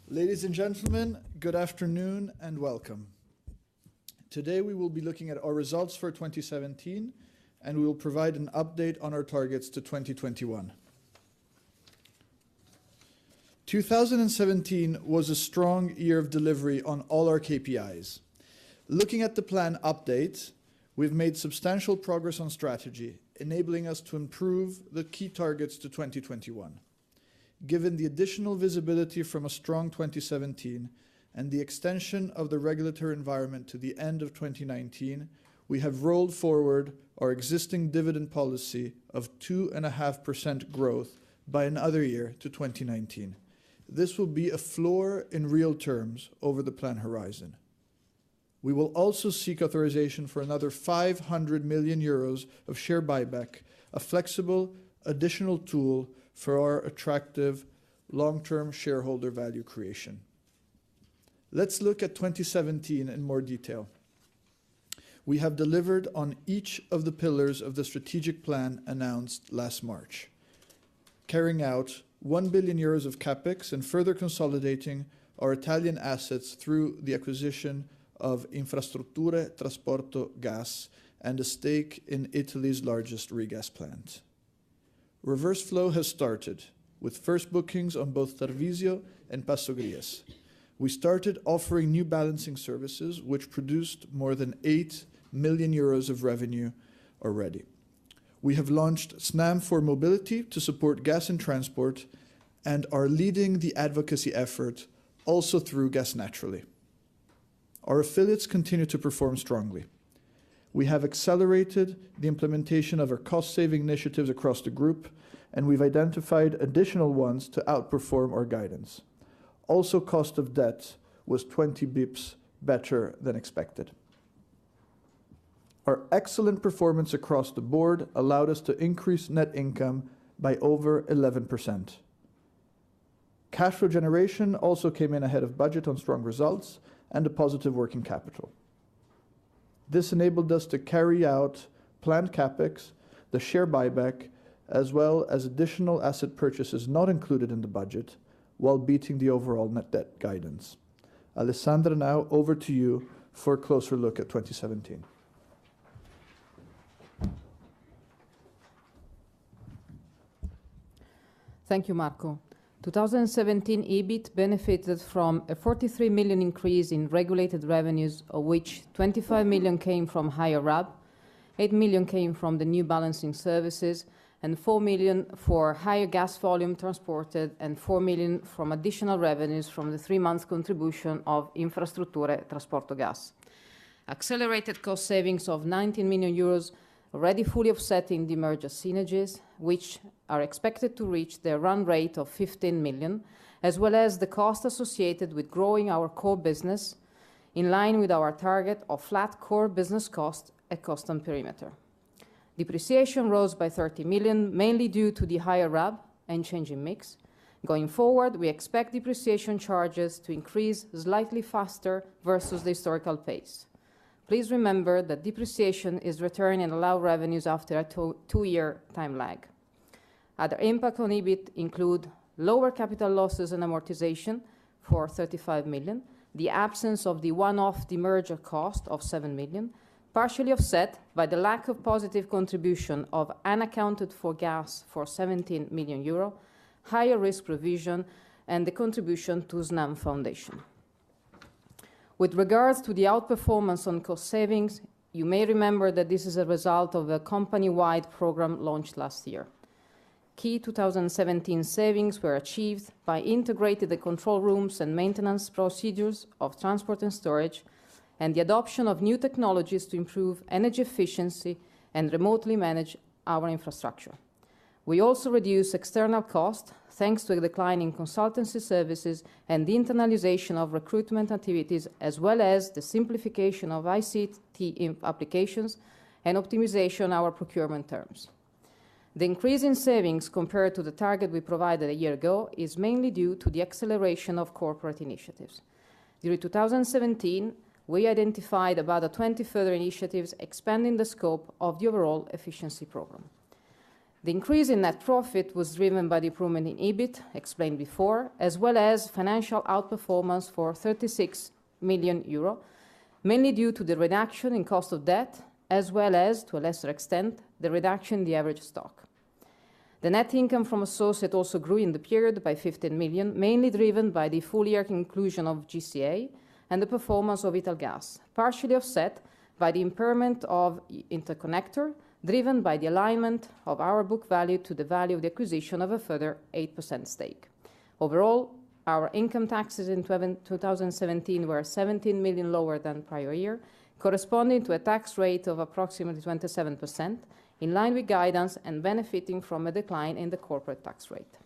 Ladies and gentlemen, good afternoon and welcome. Today we will be looking at our results for 2017 and we will provide an update on our targets to 2021. 2017 was a strong year of delivery on all our KPIs. Looking at the plan update, we've made substantial progress on strategy, enabling us to improve the key targets to 2021. Given the additional visibility from a strong 2017 and the extension of the regulatory environment to the end of 2019, we have rolled forward our existing dividend policy of 2.5% growth by another year to 2019. This will be a floor in real terms over the plan horizon. We will also seek authorization for another 500 million euros of share buyback, a flexible additional tool for our attractive long-term shareholder value creation. Let's look at 2017 in more detail. We have delivered on each of the pillars of the strategic plan announced last March, carrying out 1 billion euros of capex and further consolidating our Italian assets through the acquisition of Infrastrutture Trasporto Gas and a stake in Italy's largest regas plant. Reverse flow has started, with first bookings on both Tarvisio and Passo Gries. We started offering new balancing services, which produced more than 8 million euros of revenue already. We have launched Snam for mobility to support gas and transport and are leading the advocacy effort also through Gas Naturally. Our affiliates continue to perform strongly. We have accelerated the implementation of our cost-saving initiatives across the group, and we've identified additional ones to outperform our guidance. Also, cost of debt was 20 bips better than expected. Our excellent performance across the board allowed us to increase net income by over 11%. Cash flow generation also came in ahead of budget on strong results and a positive working capital. This enabled us to carry out planned capex, the share buyback, as well as additional asset purchases not included in the budget, while beating the overall net debt guidance. Alessandra, now over to you for a closer look at 2017. Thank you, Marco. 2017 EBIT benefited from a 43 million increase in regulated revenues, of which 25 million came from higher RAB, 8 million came from the new balancing services, and 4 million for higher gas volume transported, and 4 million from additional revenues from the 3-month contribution of Infrastrutture Trasporto Gas. Accelerated cost savings of 19 million euros already fully offsetting the merger synergies, which are expected to reach their run rate of 15 million, as well as the cost associated with growing our core business, in line with our target of flat core business cost at constant perimeter. Depreciation rose by 30 million, mainly due to the higher RAB and changing mix. Going forward, we expect depreciation charges to increase slightly faster versus the historical pace. Please remember that depreciation is returning and allow revenues after a two-year time lag. Other impact on EBIT include lower capital losses and amortization for 35 million, the absence of the one-off demerger cost of 7 million, partially offset by the lack of positive contribution of unaccounted for gas for 17 million euro, higher risk provision, and the contribution to Snam Foundation. With regards to the outperformance on cost savings, you may remember that this is a result of a company-wide program launched last year. Key 2017 savings were achieved by integrating the control rooms and maintenance procedures of transport and storage, and the adoption of new technologies to improve energy efficiency and remotely manage our infrastructure. We also reduced external costs thanks to a decline in consultancy services and the internalization of recruitment activities, as well as the simplification of ICT applications and optimization of our procurement terms. The increase in savings compared to the target we provided a year ago is mainly due to the acceleration of corporate initiatives. During 2017, we identified about 20 further initiatives expanding the scope of the overall efficiency program. The increase in net profit was driven by the improvement in EBIT, explained before, as well as financial outperformance for 36 million euro, mainly due to the reduction in cost of debt, as well as, to a lesser extent, the reduction in the average stock. The net income from associate also grew in the period by 15 million, mainly driven by the full year inclusion of GCA and the performance of Italgas, partially offset by the impairment of Interconnector, driven by the alignment of our book value to the value of the acquisition of a further 8% stake. Overall, our income taxes in 2017 were 17 million lower than prior year, corresponding to a tax rate of approximately 27%, in line with guidance and benefiting from a decline in the corporate tax rate.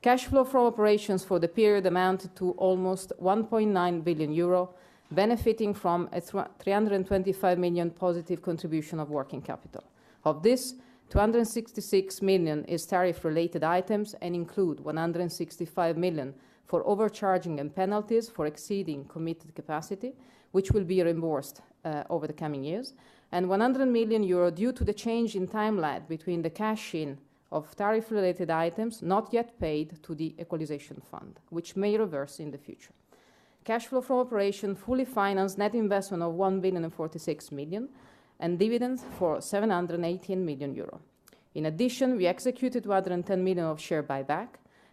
Cash flow from operations for the period amounted to almost 1.9 billion euro, benefiting from a 325 million positive contribution of working capital. Of this, 266 million is tariff-related items and include 165 million for overcharging and penalties for exceeding committed capacity, which will be reimbursed over the coming years, and 100 million euro due to the change in time lag between the cash-in of tariff-related items not yet paid to the equalization fund, which may reverse in the future. Cash flow from operation fully financed net investment of 1,046 million and dividends for 718 million euro. In addition, we executed 210 million of share buyback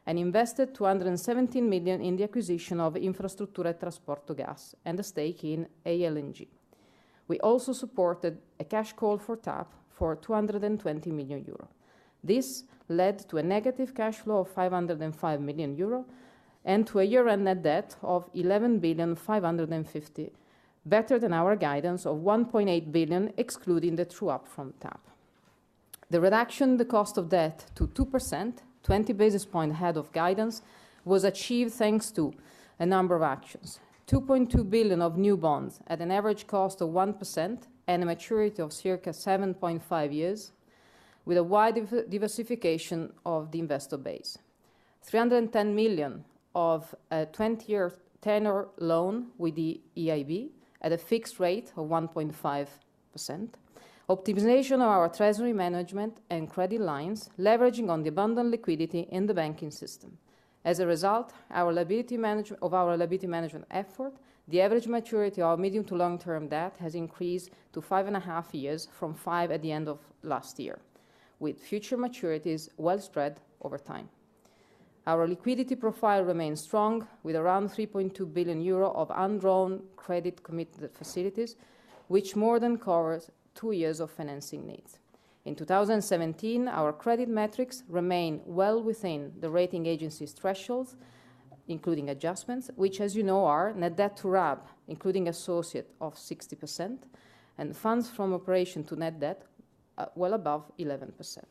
and invested 217 million in the acquisition of Infrastrutture e Trasporto Gas and a stake in ALNG. We also supported a cash call for TAP for 220 million euro. This led to a negative cash flow of 505 million euro and to a year-end net debt of 11,550, better than our guidance of 1.8 billion, excluding the true-up from TAP. The reduction in the cost of debt to 2%, 20 basis points ahead of guidance, was achieved thanks to a number of actions. 2.2 billion of new bonds at an average cost of 1% and a maturity of circa 7.5 years, with a wide diversification of the investor base. 310 million of a 20-year tenor loan with the EIB at a fixed rate of 1.5%. Optimization of our treasury management and credit lines, leveraging on the abundant liquidity in the banking system. As a result our liability management effort, the average maturity of medium to long-term debt has increased to 5.5 years from 5 at the end of last year, with future maturities well spread over time. Our liquidity profile remains strong, with around 3.2 billion euro of undrawn credit committed facilities, which more than covers 2 years of financing needs. In 2017, our credit metrics remain well within the rating agency's thresholds, including adjustments, which, as you know, are net debt to RAB, including associate, of 60%, and funds from operation to net debt well above 11%.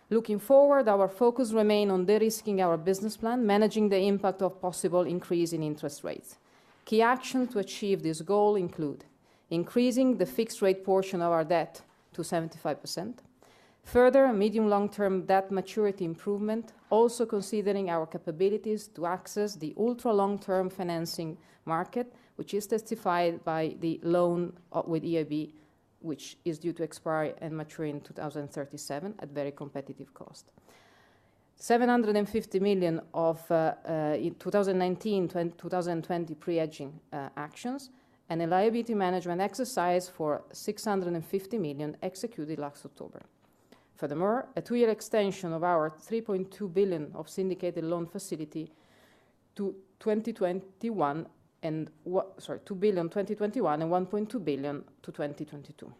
Looking forward, our focus remains on de-risking our business plan, managing the impact of possible increase in interest rates. Key actions to achieve this goal include increasing the fixed rate portion of our debt to 75%, further medium-long-term debt maturity improvement, also considering our capabilities to access the ultra-long-term financing market, which is testified by the loan with EIB, which is due to expire and mature in 2037 at very competitive cost. 750 million of in 2019-2020 pre-hedging actions, and a liability management exercise for 650 million executed last October. Furthermore, a 2-year extension of our 3.2 billion of syndicated loan facility to 2021 and 2 billion 2021 and 1.2 billion to 2022.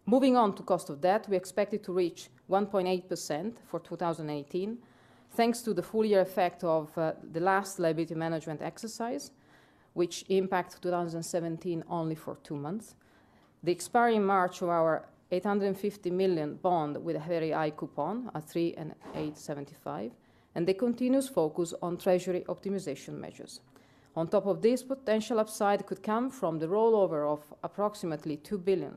Moving on to cost of debt, we expect it to reach 1.8% for 2018, thanks to the full year effect of the last liability management exercise, which impacts 2017 only for 2 months, the expiry in March of our 850 million bond with a very high coupon at 3.875, and the continuous focus on treasury optimization measures. On top of this, potential upside could come from the rollover of approximately 2 billion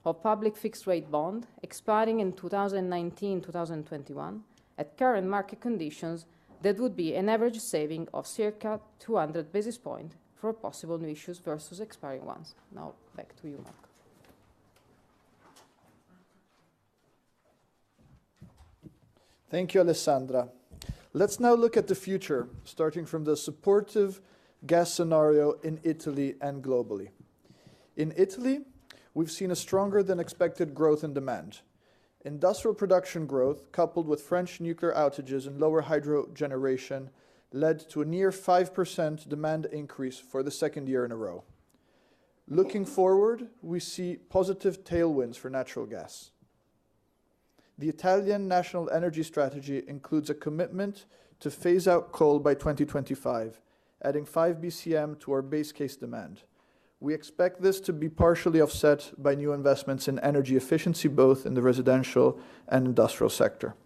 of public fixed-rate bond expiring in 2019-2021. At current market conditions, that would be an average saving of circa 200 basis points for possible new issues versus expiring ones. Now, back to you, Marco. Thank you, Alessandra. Let's now look at the future, starting from the supportive gas scenario in Italy and globally. In Italy, we've seen a stronger than expected growth in demand. Industrial production growth, coupled with French nuclear outages and lower hydro generation, led to a near 5% demand increase for the second year in a row. Looking forward, we see positive tailwinds for natural gas. The Italian National Energy Strategy includes a commitment to phase out coal by 2025, adding 5 BCM to our base case demand. We expect this to be partially offset by new investments in energy efficiency, both in the residential and industrial sector.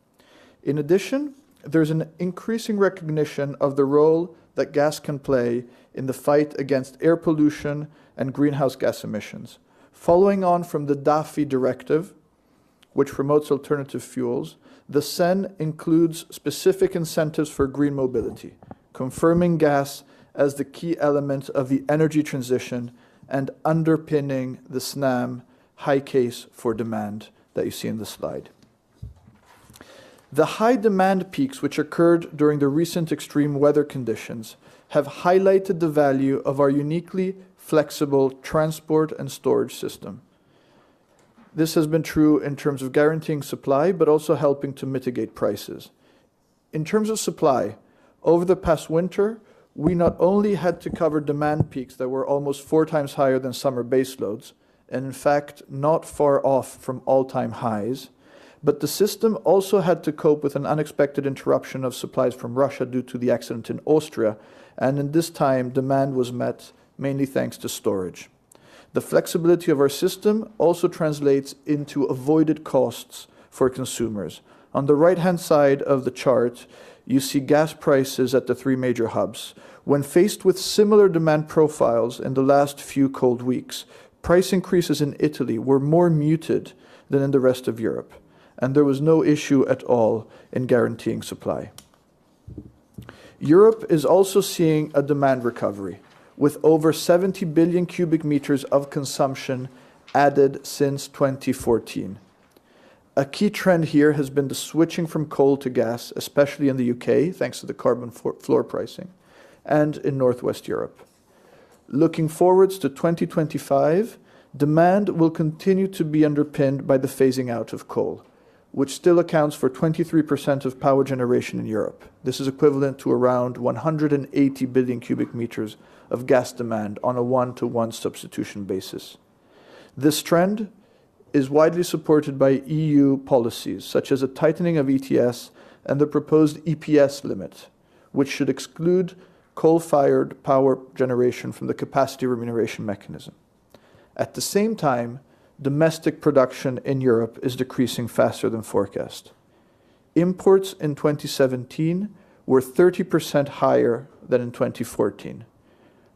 In addition, there's an increasing recognition of the role that gas can play in the fight against air pollution and greenhouse gas emissions. Following on from the DAFI directive, which promotes alternative fuels, the SEN includes specific incentives for green mobility, confirming gas as the key element of the energy transition and underpinning the Snam high case for demand that you see in the slide. The high demand peaks which occurred during the recent extreme weather conditions have highlighted the value of our uniquely flexible transport and storage system. This has been true in terms of guaranteeing supply, but also helping to mitigate prices. In terms of supply, over the past winter, we not only had to cover demand peaks that were almost 4 times higher than summer baseloads, and in fact not far off from all-time highs, but the system also had to cope with an unexpected interruption of supplies from Russia due to the accident in Austria, and in this time demand was met mainly thanks to storage. The flexibility of our system also translates into avoided costs for consumers. On the right-hand side of the chart, you see gas prices at the 3 major hubs. When faced with similar demand profiles in the last few cold weeks, price increases in Italy were more muted than in the rest of Europe, and there was no issue at all in guaranteeing supply. Europe is also seeing a demand recovery, with over 70 billion cubic meters of consumption added since 2014. A key trend here has been the switching from coal to gas, especially in the UK, thanks to the carbon floor pricing, and in Northwest Europe. Looking forwards to 2025, demand will continue to be underpinned by the phasing out of coal, which still accounts for 23% of power generation in Europe. This is equivalent to around 180 billion cubic meters of gas demand on a 1-to-1 substitution basis. This trend is widely supported by EU policies, such as a tightening of ETS and the proposed EPS limit, which should exclude coal-fired power generation from the capacity remuneration mechanism. At the same time, domestic production in Europe is decreasing faster than forecast. Imports in 2017 were 30% higher than in 2014.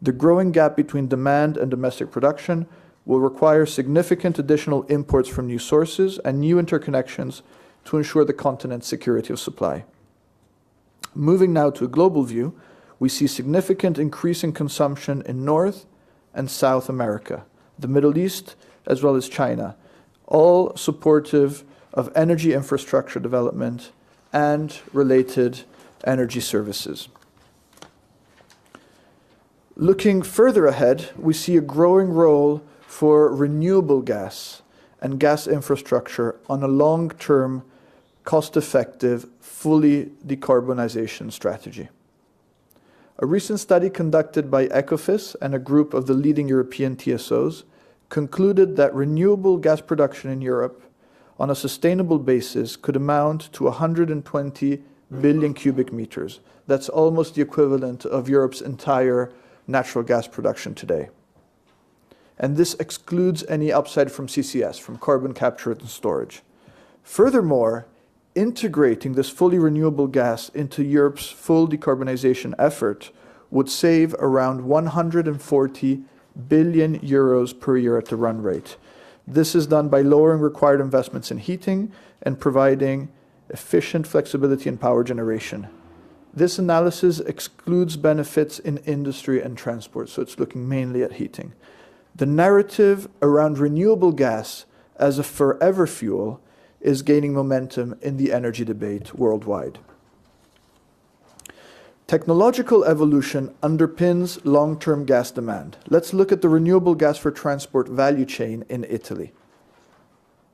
The growing gap between demand and domestic production will require significant additional imports from new sources and new interconnections to ensure the continent's security of supply. Moving now to a global view, we see significant increase in consumption in North and South America, the Middle East, as well as China, all supportive of energy infrastructure development and related energy services. Looking further ahead, we see a growing role for renewable gas and gas infrastructure on a long-term, cost-effective, fully decarbonization strategy. A recent study conducted by Ecofis and a group of the leading European TSOs concluded that renewable gas production in Europe on a sustainable basis could amount to 120 billion cubic meters. That's almost the equivalent of Europe's entire natural gas production today. And this excludes any upside from CCS, from carbon capture and storage. Furthermore, integrating this fully renewable gas into Europe's full decarbonization effort would save around 140 billion euros per year at the run rate. This is done by lowering required investments in heating and providing efficient flexibility in power generation. This analysis excludes benefits in industry and transport, so it's looking mainly at heating. The narrative around renewable gas as a forever fuel is gaining momentum in the energy debate worldwide. Technological evolution underpins long-term gas demand. Let's look at the renewable gas for transport value chain in Italy.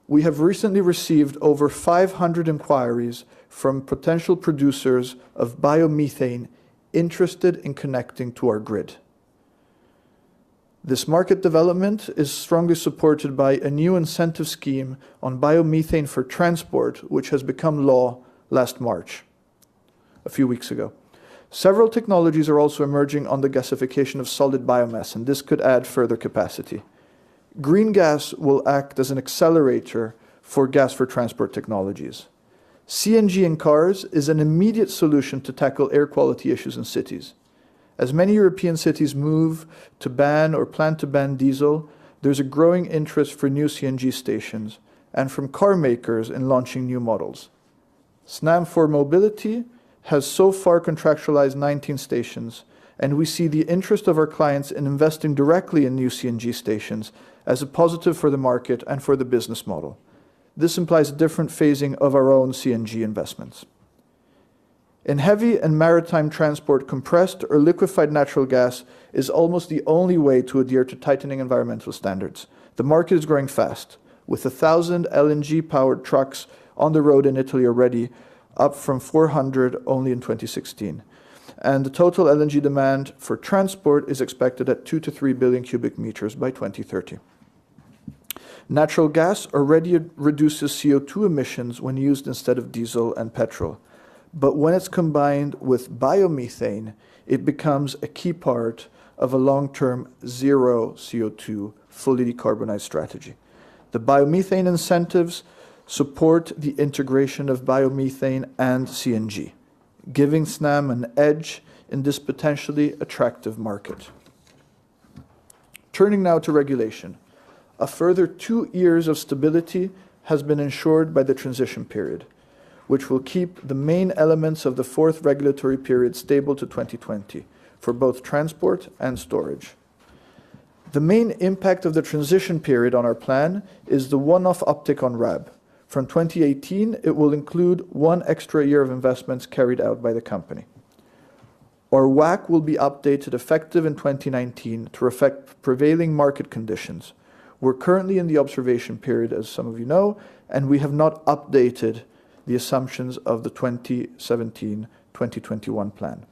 We have recently received over 500 inquiries from potential producers of biomethane interested in connecting to our grid. This market development is strongly supported by a new incentive scheme on biomethane for transport, which has become law last March, a few weeks ago. Several technologies are also emerging on the gasification of solid biomass, and this could add further capacity. Green gas will act as an accelerator for gas for transport technologies. CNG in cars is an immediate solution to tackle air quality issues in cities. As many European cities move to ban or plan to ban diesel, there's a growing interest for new CNG stations and from car makers in launching new models. Snam for Mobility has so far contractualized 19 stations, and we see the interest of our clients in investing directly in new CNG stations as a positive for the market and for the business model. This implies a different phasing of our own CNG investments. In heavy and maritime transport, compressed or liquefied natural gas is almost the only way to adhere to tightening environmental standards. The market is growing fast, with 1,000 LNG-powered trucks on the road in Italy already, up from 400 only in 2016. And the total LNG demand for transport is expected at 2 to 3 billion cubic meters by 2030. Natural gas already reduces CO2 emissions when used instead of diesel and petrol. But when it's combined with biomethane, it becomes a key part of a long-term zero CO2, fully decarbonized strategy. The biomethane incentives support the integration of biomethane and CNG, giving Snam an edge in this potentially attractive market. Turning now to regulation. A further 2 years of stability has been ensured by the transition period, which will keep the main elements of the fourth regulatory period stable to 2020 for both transport and storage. The main impact of the transition period on our plan is the one-off uptick on RAB. From 2018, it will include 1 extra year of investments carried out by the company. Our WACC will be updated effective in 2019 to reflect prevailing market conditions. We're currently in the observation period, as some of you know, and we have not updated the assumptions of the 2017-2021 plan.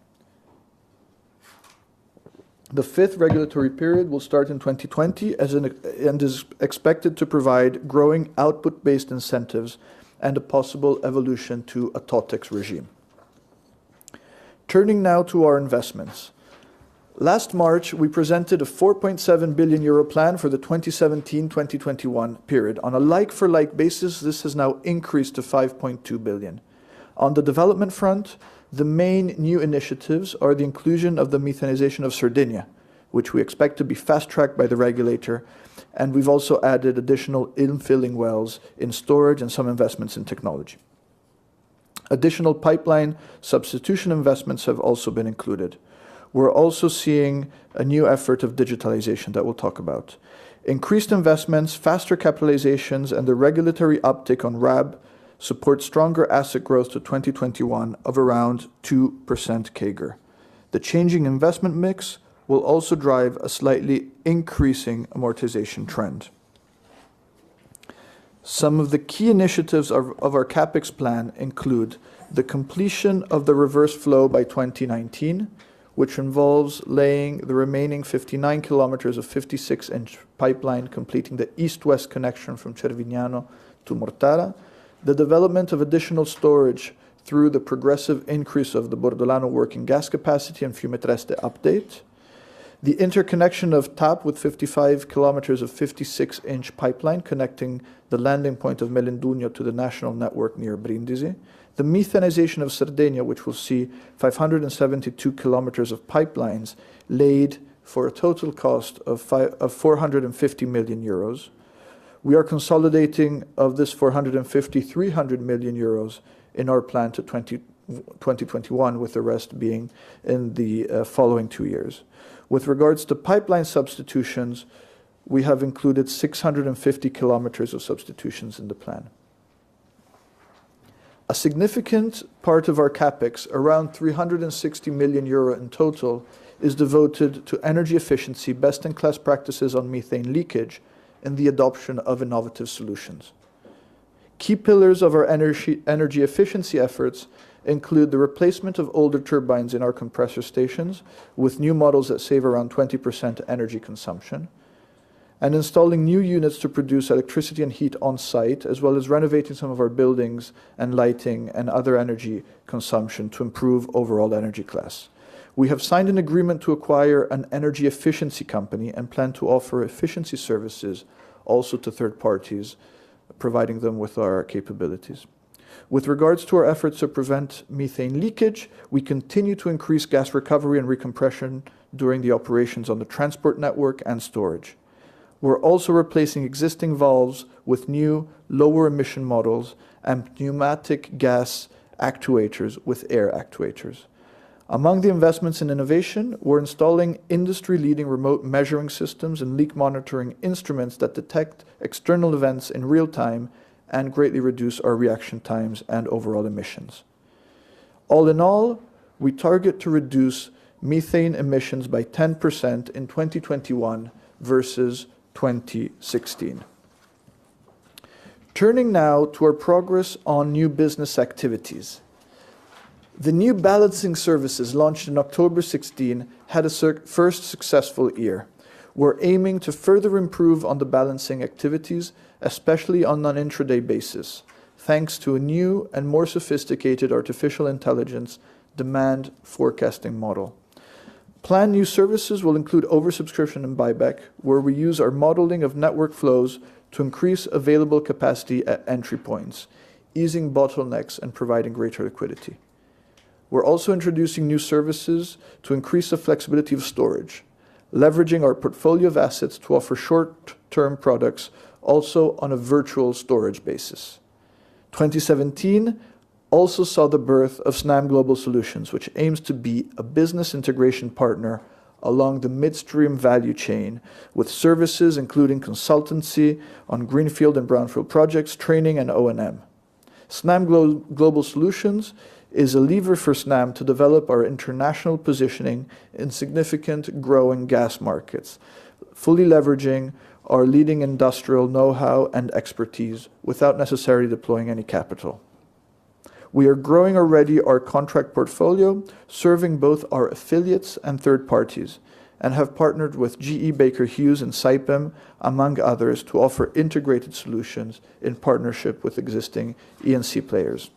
The fifth regulatory period will start in 2020 and is expected to provide growing output-based incentives and a possible evolution to a TOTEX regime. Turning now to our investments. Last March, we presented a 4.7 billion euro plan for the 2017-2021 period. On a like-for-like basis, this has now increased to 5.2 billion. On the development front, the main new initiatives are the inclusion of the methanization of Sardinia, which we expect to be fast-tracked by the regulator, and we've also added additional infilling wells in storage and some investments in technology. Additional pipeline substitution investments have also been included. We're also seeing a new effort of digitalization that we'll talk about. Increased investments, faster capitalizations, and the regulatory uptick on RAB support stronger asset growth to 2021 of around 2% CAGR. The changing investment mix will also drive a slightly increasing amortization trend. Some of the key initiatives of our CapEx plan include the completion of the reverse flow by 2019, which involves laying the remaining 59 kilometers of 56-inch pipeline, completing the east-west connection from Cervignano to Mortara, the development of additional storage through the progressive increase of the Bordolano working gas capacity and Fiumetreste update, the interconnection of TAP with 55 kilometers of 56-inch pipeline connecting the landing point of Melendugno to the national network near Brindisi, the methanization of Sardinia, which will see 572 kilometers of pipelines laid for a total cost of 450 million euros. We are consolidating of this 450, 300 million euros in our plan to 2021, with the rest being in the following 2 years. With regards to pipeline substitutions, we have included 650 kilometers of substitutions in the plan. A significant part of our CapEx, around 360 million euro in total, is devoted to energy efficiency, best-in-class practices on methane leakage, and the adoption of innovative solutions. Key pillars of our energy efficiency efforts include the replacement of older turbines in our compressor stations with new models that save around 20% energy consumption, and installing new units to produce electricity and heat on site, as well as renovating some of our buildings and lighting and other energy consumption to improve overall energy class. We have signed an agreement to acquire an energy efficiency company and plan to offer efficiency services also to third parties, providing them with our capabilities. With regards to our efforts to prevent methane leakage, we continue to increase gas recovery and recompression during the operations on the transport network and storage. We're also replacing existing valves with new, lower emission models and pneumatic gas actuators with air actuators. Among the investments in innovation, we're installing industry-leading remote measuring systems and leak monitoring instruments that detect external events in real time and greatly reduce our reaction times and overall emissions. All in all, we target to reduce methane emissions by 10% in 2021 versus 2016. Turning now to our progress on new business activities. The new balancing services launched in October 16 had a first successful year. We're aiming to further improve on the balancing activities, especially on an intraday basis, thanks to a new and more sophisticated artificial intelligence demand forecasting model. Planned new services will include oversubscription and buyback, where we use our modeling of network flows to increase available capacity at entry points, easing bottlenecks and providing greater liquidity. We're also introducing new services to increase the flexibility of storage, leveraging our portfolio of assets to offer short-term products also on a virtual storage basis. 2017 also saw the birth of Snam Global Solutions, which aims to be a business integration partner along the midstream value chain with services including consultancy on greenfield and brownfield projects, training, and O&M. Snam Global Solutions is a lever for Snam to develop our international positioning in significant growing gas markets, fully leveraging our leading industrial know-how and expertise without necessarily deploying any capital. We are growing already our contract portfolio, serving both our affiliates and third parties, and have partnered with GE Baker Hughes and Saipem, among others, to offer integrated solutions in partnership with existing E&C players.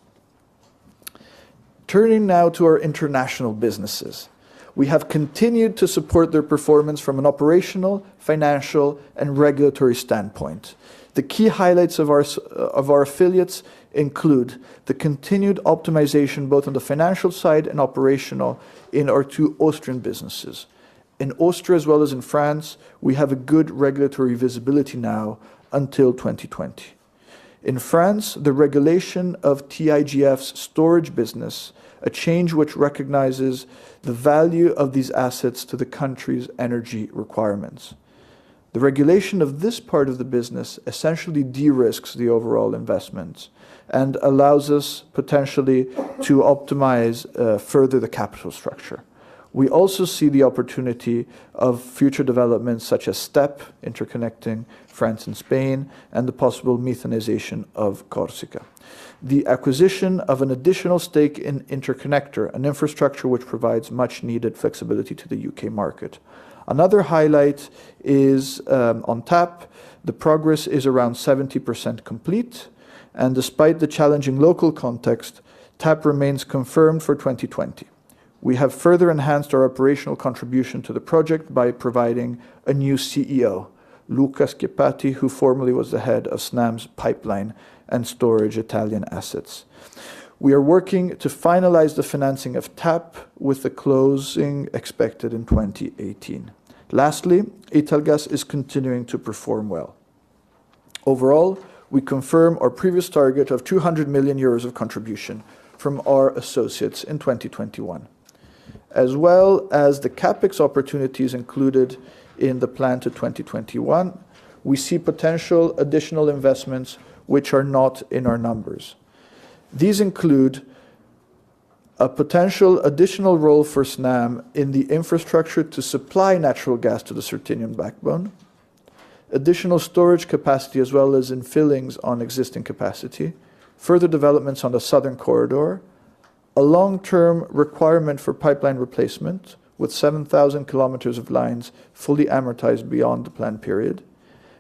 Turning now to our international businesses. We have continued to support their performance from an operational, financial, and regulatory standpoint. The key highlights of our affiliates include the continued optimization both on the financial side and operational in our two Austrian businesses. In Austria as well as in France, we have a good regulatory visibility now until 2020. In France, the regulation of TIGF's storage business, a change which recognizes the value of these assets to the country's energy requirements. The regulation of this part of the business essentially de-risks the overall investments and allows us potentially to optimize further the capital structure. We also see the opportunity of future developments such as STEP, interconnecting France and Spain, and the possible methanization of Corsica. The acquisition of an additional stake in Interconnector, an infrastructure which provides much needed flexibility to the UK market. Another highlight is on TAP. The progress is around 70% complete, and despite the challenging local context, TAP remains confirmed for 2020. We have further enhanced our operational contribution to the project by providing a new CEO, Luca Schiappati, who formerly was the head of Snam's pipeline and storage Italian assets. We are working to finalize the financing of TAP with the closing expected in 2018. Lastly, Italgas is continuing to perform well. Overall, we confirm our previous target of 200 million euros of contribution from our associates in 2021, as well as the CapEx opportunities included in the plan to 2021. We see potential additional investments which are not in our numbers. These include a potential additional role for Snam in the infrastructure to supply natural gas to the Sardinian backbone, additional storage capacity as well as in fillings on existing capacity, further developments on the southern corridor, a long-term requirement for pipeline replacement with 7,000 kilometers of lines fully amortized beyond the planned period,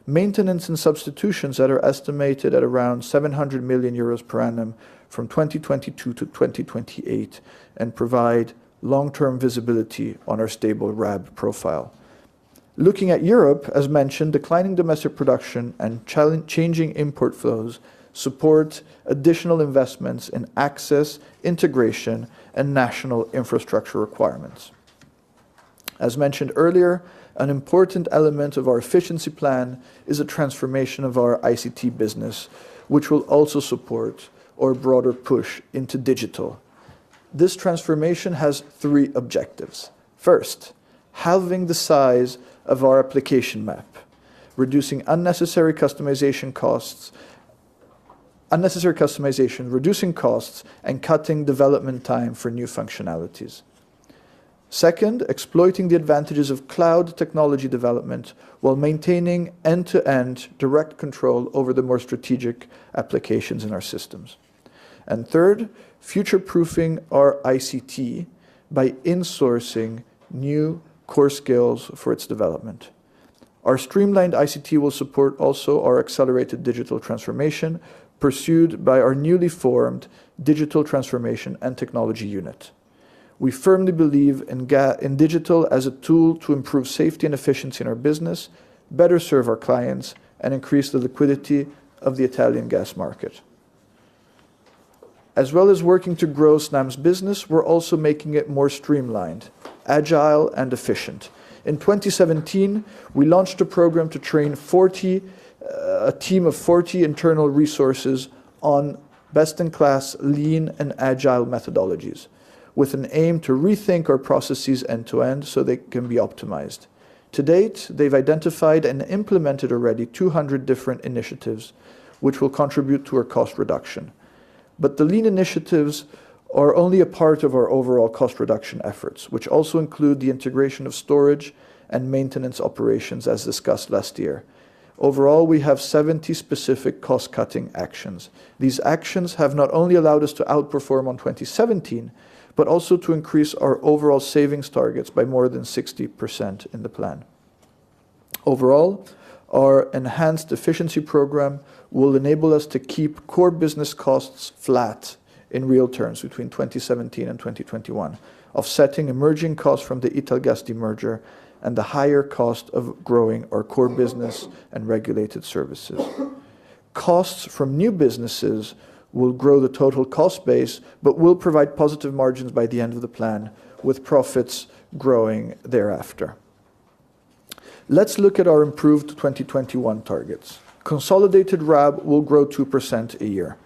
maintenance and substitutions that are estimated at around 700 million euros per annum from 2022 to 2028 and provide long-term visibility on our stable RAB profile. Looking at Europe, as mentioned, declining domestic production and changing import flows support additional investments in access, integration, and national infrastructure requirements. As mentioned earlier, an important element of our efficiency plan is a transformation of our ICT business, which will also support our broader push into digital. This transformation has three objectives. First, halving the size of our application map, reducing unnecessary customization, reducing costs, and cutting development time for new functionalities. Second, exploiting the advantages of cloud technology development while maintaining end-to-end direct control over the more strategic applications in our systems. And third, future-proofing our ICT by insourcing new core skills for its development. Our streamlined ICT will support also our accelerated digital transformation pursued by our newly formed Digital Transformation and Technology Unit. We firmly believe in digital as a tool to improve safety and efficiency in our business, better serve our clients, and increase the liquidity of the Italian gas market. As well as working to grow Snam's business, we're also making it more streamlined, agile, and efficient. In 2017, we launched a program to train a team of 40 internal resources on best-in-class lean and agile methodologies, with an aim to rethink our processes end-to-end so they can be optimized. To date, they've identified and implemented already 200 different initiatives, which will contribute to our cost reduction. But the lean initiatives are only a part of our overall cost reduction efforts, which also include the integration of storage and maintenance operations as discussed last year. Overall, we have 70 specific cost-cutting actions. These actions have not only allowed us to outperform on 2017, but also to increase our overall savings targets by more than 60% in the plan. Overall, our enhanced efficiency program will enable us to keep core business costs flat in real terms between 2017 and 2021, offsetting emerging costs from the Italgas demerger and the higher cost of growing our core business and regulated services. Costs from new businesses will grow the total cost base, but will provide positive margins by the end of the plan, with profits growing thereafter. Let's look at our improved 2021 targets. Consolidated RAB will grow 2% a year.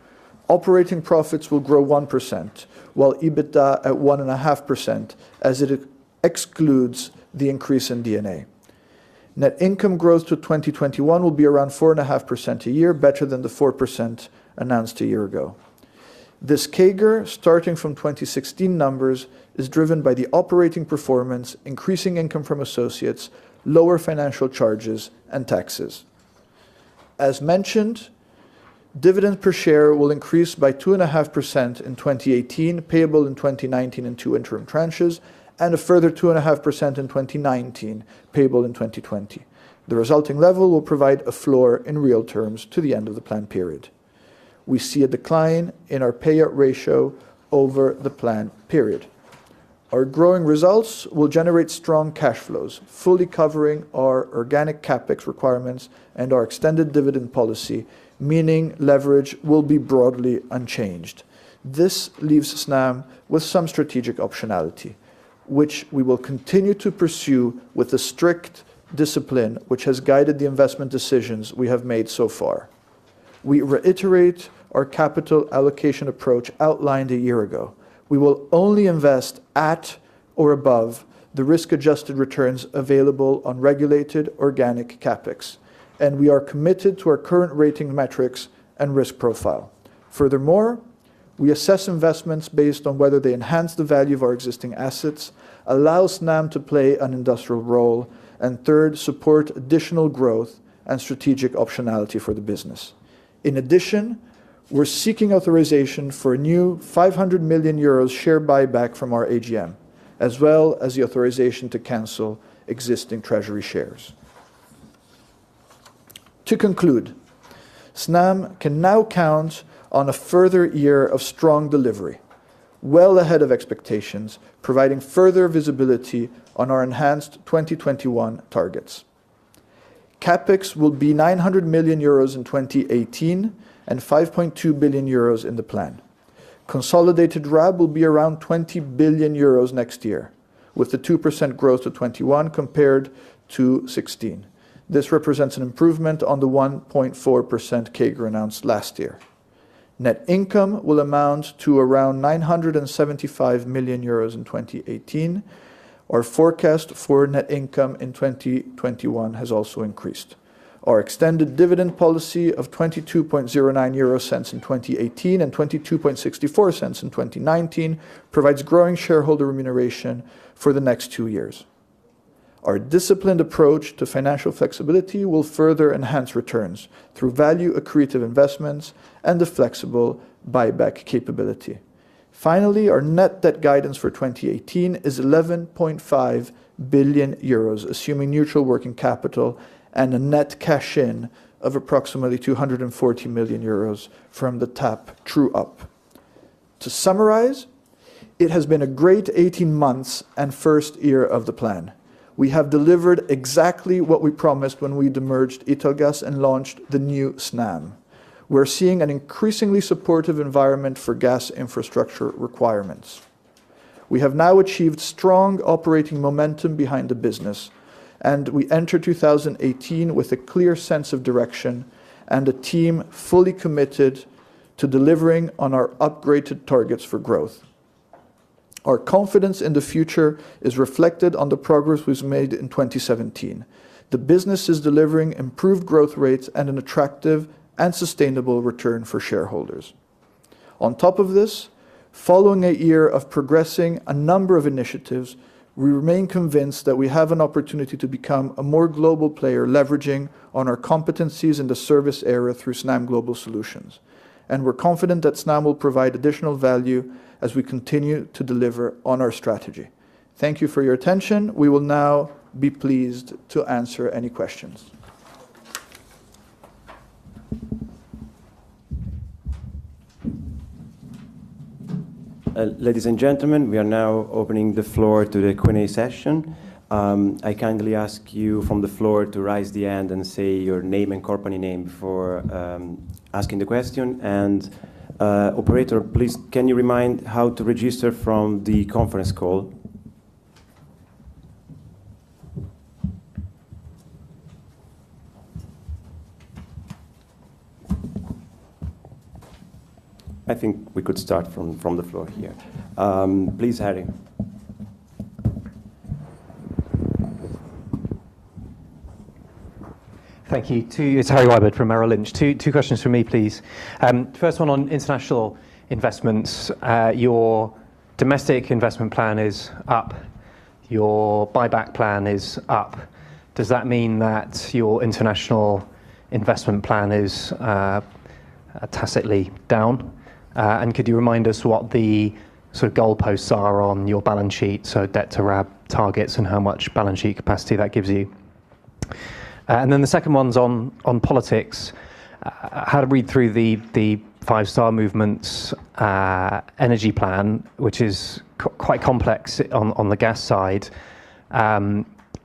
Operating profits will grow 1%, while EBITDA at 1.5%, as it excludes the increase in D&A. Net income growth to 2021 will be around 4.5% a year, better than the 4% announced a year ago. This CAGR, starting from 2016 numbers, is driven by the operating performance, increasing income from associates, lower financial charges, and taxes. As mentioned, dividend per share will increase by 2.5% in 2018, payable in 2019 in 2 interim tranches, and a further 2.5% in 2019, payable in 2020. The resulting level will provide a floor in real terms to the end of the plan period. We see a decline in our payout ratio over the plan period. Our growing results will generate strong cash flows, fully covering our organic capex requirements and our extended dividend policy, meaning leverage will be broadly unchanged. This leaves Snam with some strategic optionality, which we will continue to pursue with the strict discipline which has guided the investment decisions we have made so far. We reiterate our capital allocation approach outlined a year ago. We will only invest at or above the risk-adjusted returns available on regulated organic capex, and we are committed to our current rating metrics and risk profile. Furthermore, We assess investments based on whether they enhance the value of our existing assets, allow Snam to play an industrial role, and third, support additional growth and strategic optionality for the business. In addition, we're seeking authorization for a new 500 million euros share buyback from our AGM, as well as the authorization to cancel existing treasury shares. To conclude, Snam can now count on a further year of strong delivery, well ahead of expectations, providing further visibility on our enhanced 2021 targets. CapEx will be 900 million euros in 2018 and 5.2 billion euros in the plan. Consolidated RAB will be around 20 billion euros next year, with the 2% growth to 21 compared to 16. This represents an improvement on the 1.4% CAGR announced last year. Net income will amount to around 975 million euros in 2018. Our forecast for net income in 2021 has also increased. Our extended dividend policy of 22.09 euro cents in 2018 and 22.64 cents in 2019 provides growing shareholder remuneration for the next 2 years. Our disciplined approach to financial flexibility will further enhance returns through value accretive investments and the flexible buyback capability. Finally, our net debt guidance for 2018 is 11.5 billion euros, assuming neutral working capital and a net cash-in of approximately 240 million euros from the TAP true-up. To summarize, it has been a great 18 months and first year of the plan. We have delivered exactly what we promised when we demerged Italgas and launched the new Snam. We're seeing an increasingly supportive environment for gas infrastructure requirements. We have now achieved strong operating momentum behind the business, and we enter 2018 with a clear sense of direction and a team fully committed to delivering on our upgraded targets for growth. Our confidence in the future is reflected on the progress we've made in 2017. The business is delivering improved growth rates and an attractive and sustainable return for shareholders. On top of this, following a year of progressing a number of initiatives, we remain convinced that we have an opportunity to become a more global player, leveraging on our competencies in the service area through Snam Global Solutions. And we're confident that Snam will provide additional value as we continue to deliver on our strategy. Thank you for your attention. We will now be pleased to answer any questions. Ladies and gentlemen, we are now opening the floor to the Q&A session. I kindly ask you from the floor to raise the hand and say your name and company name before asking the question. And operator, please, can you remind how to register from the conference call? I think we could start from the floor here. Please, Harry. Thank you. It's Harry Wybird from Merrill Lynch. Two questions from me, please. First one on international investments. Your domestic investment plan is up. Your buyback plan is up. Does that mean that your international investment plan is tacitly down? And could you remind us what the sort of goalposts are on your balance sheet, so debt to RAB targets and how much balance sheet capacity that gives you? And then the second one's on politics. How to read through the Five-Star Movement's energy plan, which is quite complex on the gas side.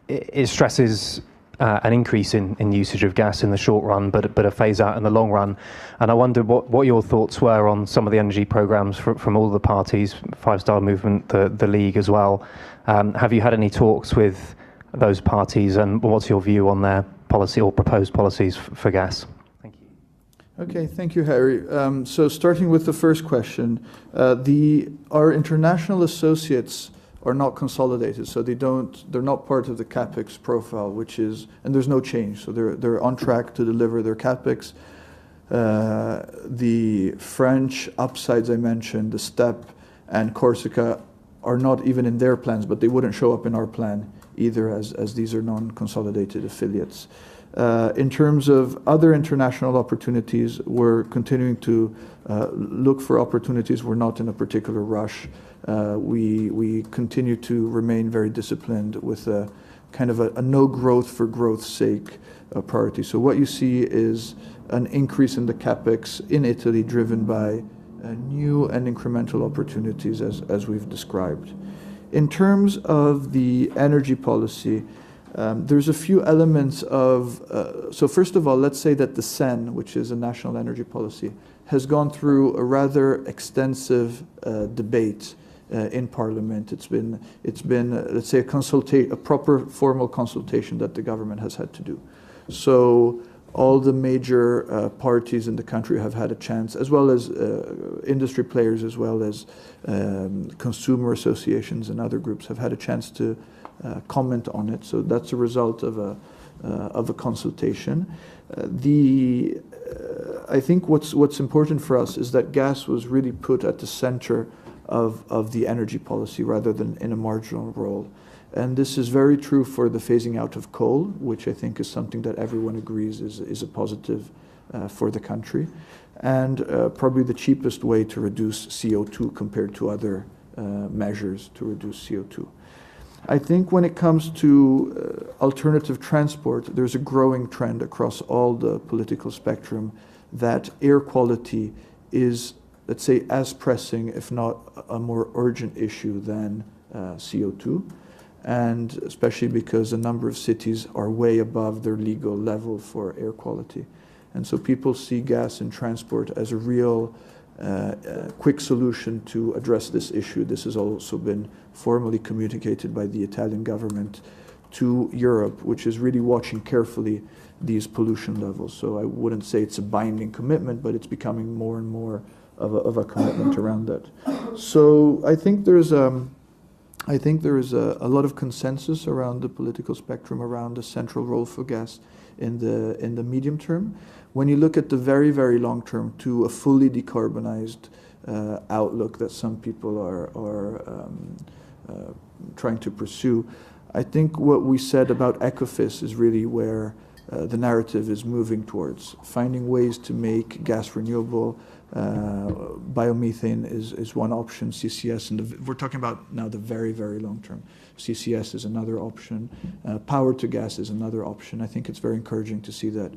It stresses an increase in usage of gas in the short run, but a phase out in the long run. And I wondered what your thoughts were on some of the energy programs from all the parties, Five-Star Movement, the League as well. Have you had any talks with those parties, and what's your view on their policy or proposed policies for gas? Thank you. Okay, thank you, Harry. So starting with the first question, our international associates are not consolidated, so they're not part of the CapEx profile, and there's no change. So they're on track to deliver their CapEx. The French upsides I mentioned, the STEP and Corsica, are not even in their plans, but they wouldn't show up in our plan either, as these are non-consolidated affiliates. In terms of other international opportunities, we're continuing to look for opportunities. We're not in a particular rush. We continue to remain very disciplined with a kind of a no growth for growth's sake priority. So what you see is an increase in the capex in Italy driven by new and incremental opportunities as we've described. In terms of the energy policy, there's a few elements of, so first of all, let's say that the SEN, which is a national energy policy, has gone through a rather extensive debate in Parliament. It's been let's say, a proper formal consultation that the government has had to do. So all the major parties in the country have had a chance, as well as industry players, as well as consumer associations and other groups have had a chance to comment on it. So that's a result of a consultation. I think what's important for us is that gas was really put at the center of the energy policy rather than in a marginal role. And this is very true for the phasing out of coal, which I think is something that everyone agrees is a positive for the country, and probably the cheapest way to reduce CO2 compared to other measures to reduce CO2. I think when it comes to alternative transport, there's a growing trend across all the political spectrum that air quality is, let's say, as pressing, if not a more urgent issue than CO2. And especially because a number of cities are way above their legal level for air quality. And so people see gas in transport as a real quick solution to address this issue. This has also been formally communicated by the Italian government to Europe, which is really watching carefully these pollution levels. So I wouldn't say it's a binding commitment, but it's becoming more and more of a commitment around that. So I think there is a lot of consensus around the political spectrum around the central role for gas in the medium term. When you look at the very, very long term to a fully decarbonized outlook that some people are trying to pursue, I think what we said about ECOFIS is really where the narrative is moving towards, finding ways to make gas renewable. Biomethane is one option, CCS, and we're talking about now the very, very long term. CCS is another option. Power to gas is another option. I think it's very encouraging to see that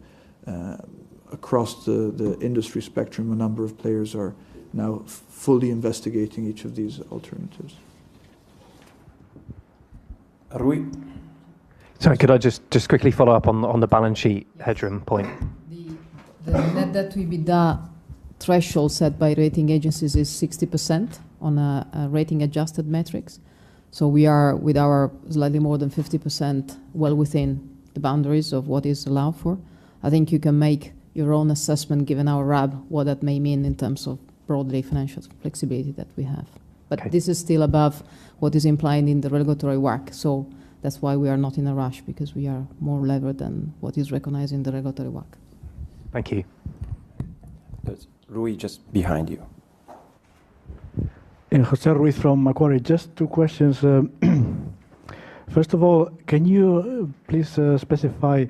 across the industry spectrum, a number of players are now fully investigating each of these alternatives. Rui? Sorry, could I just quickly follow up on the balance sheet headroom point? The net debt to EBITDA threshold set by rating agencies is 60% on a rating adjusted metrics. So we are, with our slightly more than 50%, well within the boundaries of what is allowed for. I think you can make your own assessment, given our RAB, what that may mean in terms of broadly financial flexibility that we have. But okay, this is still above what is implied in the regulatory WACC. So that's why we are not in a rush, because we are more levered than what is recognized in the regulatory WACC. Thank you. There's Rui just behind you. Jose Ruiz from Macquarie. Just two questions. First of all, can you please specify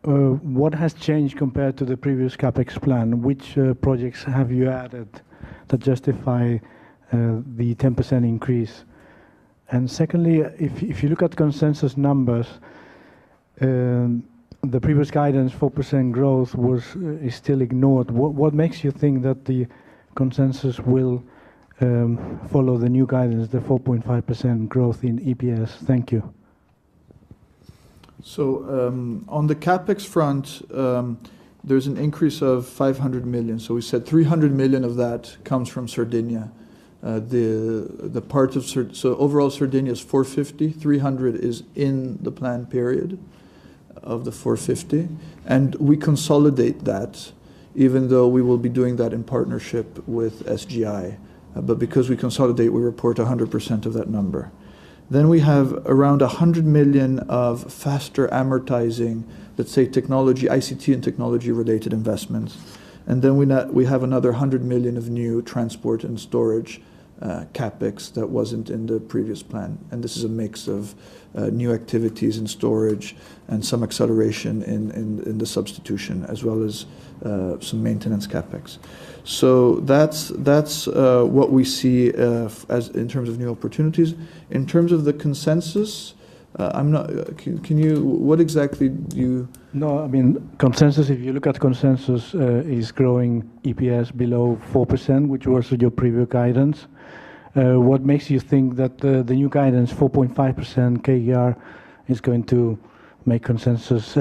what has changed compared to the previous CapEx plan? Which projects have you added that justify the 10% increase? And secondly, if you look at consensus numbers, the previous guidance, 4% growth, is still ignored. What makes you think that the consensus will follow the new guidance, the 4.5% growth in EPS? Thank you. So on the CapEx front, there's an increase of 500 million. So we said 300 million of that comes from Sardinia. The part of so overall Sardinia is 450. 300 is in the plan period of the 450, and we consolidate that, even though we will be doing that in partnership with SGI. But because we consolidate, we report 100% of that number. Then we have around 100 million of faster amortizing, let's say, technology, ICT and technology related investments. And then we have another 100 million of new transport and storage capex that wasn't in the previous plan. And this is a mix of new activities in storage and some acceleration in the substitution, as well as some maintenance capex. So that's what we see as in terms of new opportunities. In terms of the consensus, I'm not. Can you? What exactly do you? No, I mean consensus. If you look at consensus, is growing EPS below 4%, which was your previous guidance. What makes you think that the new guidance 4.5% CAGR is going to make consensus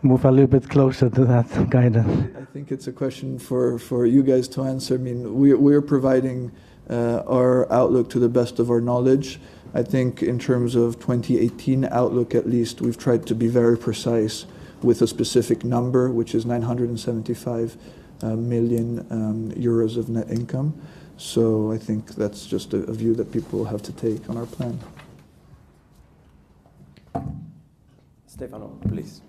move a little bit closer to that guidance? I think it's a question for you guys to answer. I mean, we're providing our outlook to the best of our knowledge. I think in terms of 2018 outlook, at least, we've tried to be very precise with a specific number, which is 975 million euros of net income. So I think that's just a view that people have to take on our plan. Stefano, please.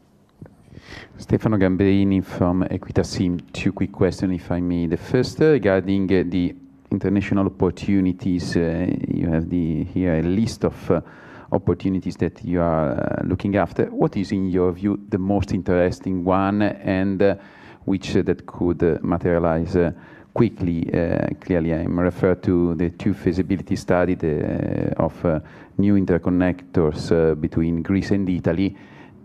Stefano Gamberini from Equita SIM. Two quick questions, if I may. The first regarding the international opportunities. You have here a list of opportunities that you are looking after. What is, in your view, the most interesting one, and which that could materialize quickly? Clearly, I'm referring to the two feasibility studies of new interconnectors between Greece and Italy,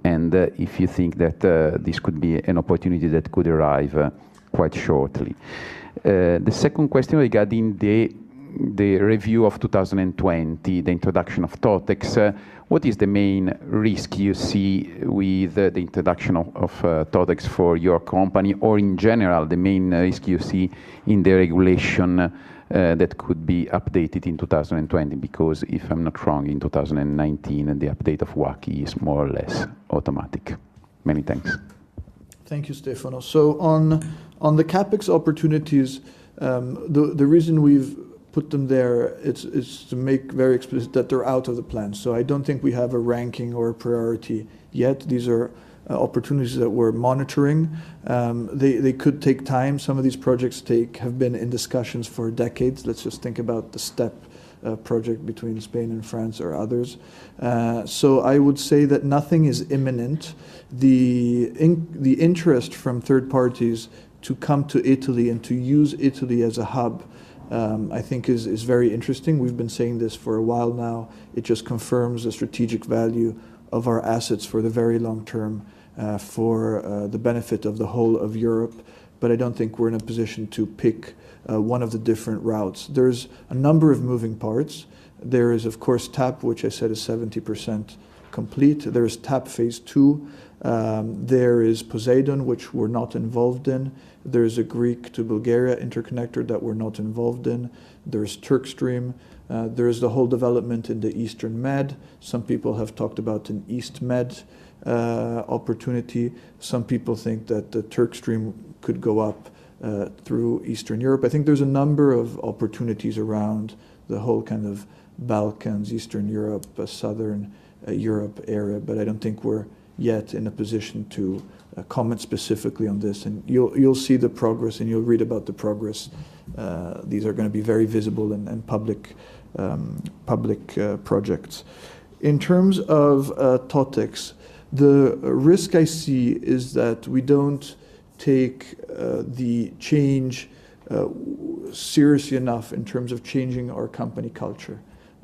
and if you think that this could be an opportunity that could arrive quite shortly. The second question regarding the review of 2020, the introduction of TOTEX. What is the main risk you see with the introduction of TOTEX for your company, or in general, the main risk you see in the regulation that could be updated in 2020? Because if I'm not wrong, in 2019, the update of WACI is more or less automatic. Many thanks. Thank you, Stefano. So on the capex opportunities, the reason we've put them there, it's to make very explicit that they're out of the plan. So I don't think we have a ranking or a priority yet. These are opportunities that we're monitoring. They could take time. Some of these projects have been in discussions for decades. Let's just think about the STEP project between Spain and France or others. So I would say that nothing is imminent. The interest from third parties to come to Italy and to use Italy as a hub, I think is very interesting. We've been saying this for a while now. It just confirms the strategic value of our assets for the very long term, for the benefit of the whole of Europe. But I don't think we're in a position to pick one of the different routes. There's a number of moving parts. There is, of course, TAP, which I said is 70% complete. There's TAP Phase 2. There is Poseidon, which we're not involved in. There's a Greek to Bulgaria interconnector that we're not involved in. There's Turkstream. There's the whole development in the Eastern Med. Some people have talked about an East Med opportunity. Some people think that the Turkstream could go up through Eastern Europe. I think there's a number of opportunities around the whole kind of Balkans, Eastern Europe, Southern Europe area, but I don't think we're yet in a position to comment specifically on this. And you'll see the progress, and you'll read about the progress. These are going to be very visible and public projects. In terms of TOTEX, the risk I see is that we don't take the change seriously enough in terms of changing our company culture.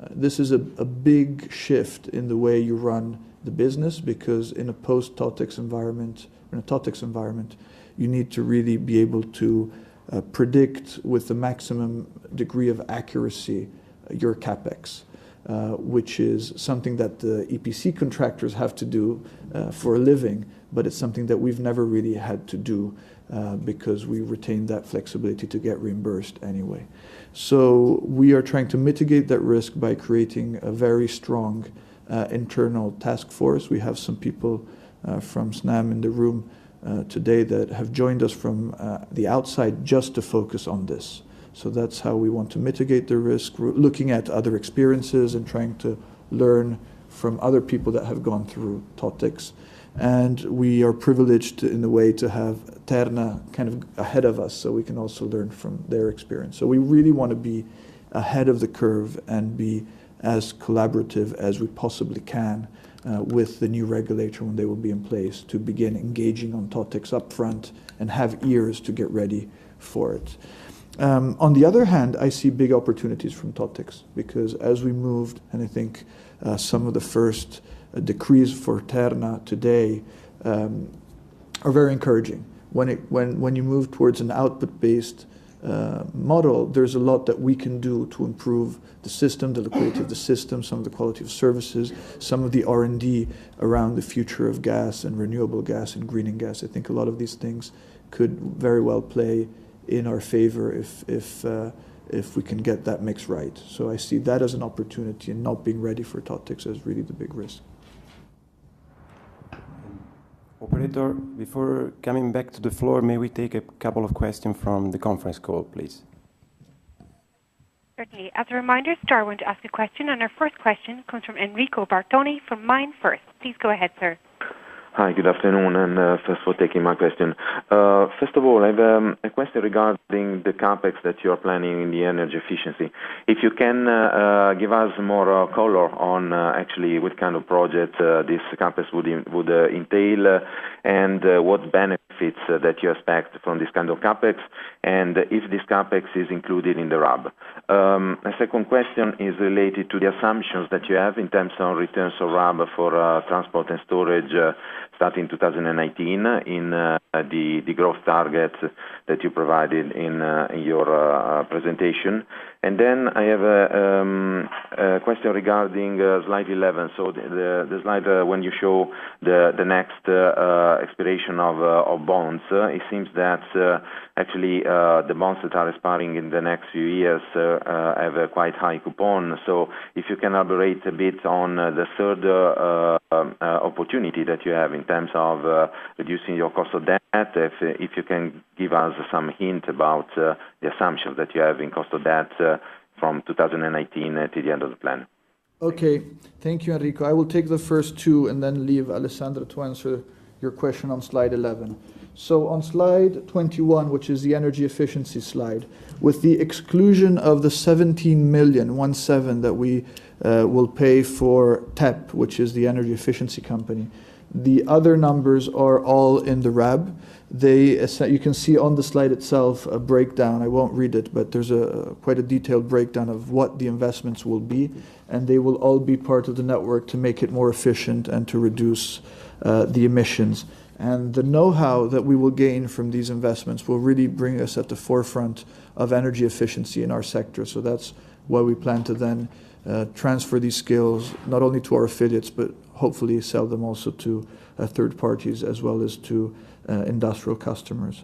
This is a big shift in the way you run the business, because in a post-TOTEX environment, you need to really be able to predict with the maximum degree of accuracy your capex, which is something that the EPC contractors have to do for a living, but it's something that we've never really had to do because we retain that flexibility to get reimbursed anyway. So we are trying to mitigate that risk by creating a very strong internal task force. We have some people from Snam in the room today that have joined us from the outside just to focus on this. So that's how we want to mitigate the risk. We're looking at other experiences and trying to learn from other people that have gone through TOTEX. and we are privileged in a way to have Terna kind of ahead of us, so we can also learn from their experience. So we really want to be ahead of the curve and be as collaborative as we possibly can with the new regulator when they will be in place, to begin engaging on topics up front and have ears to get ready for it. On the other hand, I see big opportunities from TOTEX, because as we moved, and I think some of the first decrees for Terna today are very encouraging. When you move towards an output-based model, there's a lot that we can do to improve the system, the liquidity of the system, some of the quality of services, some of the R&D around the future of gas and renewable gas and greening gas. I think a lot of these things could very well play in our favor if we can get that mix right. So I see that as an opportunity, and not being ready for TOTEX as really the big risk. Operator, before coming back to the floor, may we take a couple of questions from the conference call, please? Certainly. As a reminder, star one to ask a question, and our first question comes from Enrico Bartoni from MainFirst. Please go ahead, sir. Hi, good afternoon, and thanks for taking my question. First of all, I have a question regarding the capex that you are planning in the energy efficiency. If you can give us more color on actually what kind of project this capex would entail, and what benefits that you expect from this kind of capex, and if this capex is included in the RAB. A second question is related to the assumptions that you have in terms of returns of RAB for transport and storage starting 2019 in the growth targets that you provided in your presentation. And then I have a question regarding slide 11. So the slide when you show the next expiration of bonds, it seems that actually the bonds that are expiring in the next few years have a quite high coupon. So if you can elaborate a bit on the third opportunity that you have in terms of reducing your cost of debt, if you can give us some hint about the assumptions that you have in cost of debt from 2019 to the end of the plan. Okay, thank you, Enrico. I will take the first two and then leave Alessandra to answer your question on slide 11. So on slide 21, which is the energy efficiency slide, with the exclusion of the 17 million that we will pay for TEP, which is the energy efficiency company, the other numbers are all in the RAB. You can see on the slide itself a breakdown. I won't read it, but there's quite a detailed breakdown of what the investments will be, and they will all be part of the network to make it more efficient and to reduce the emissions. And the know-how that we will gain from these investments will really bring us at the forefront of energy efficiency in our sector. So that's why we plan to then transfer these skills not only to our affiliates, but hopefully sell them also to third parties as well as to industrial customers.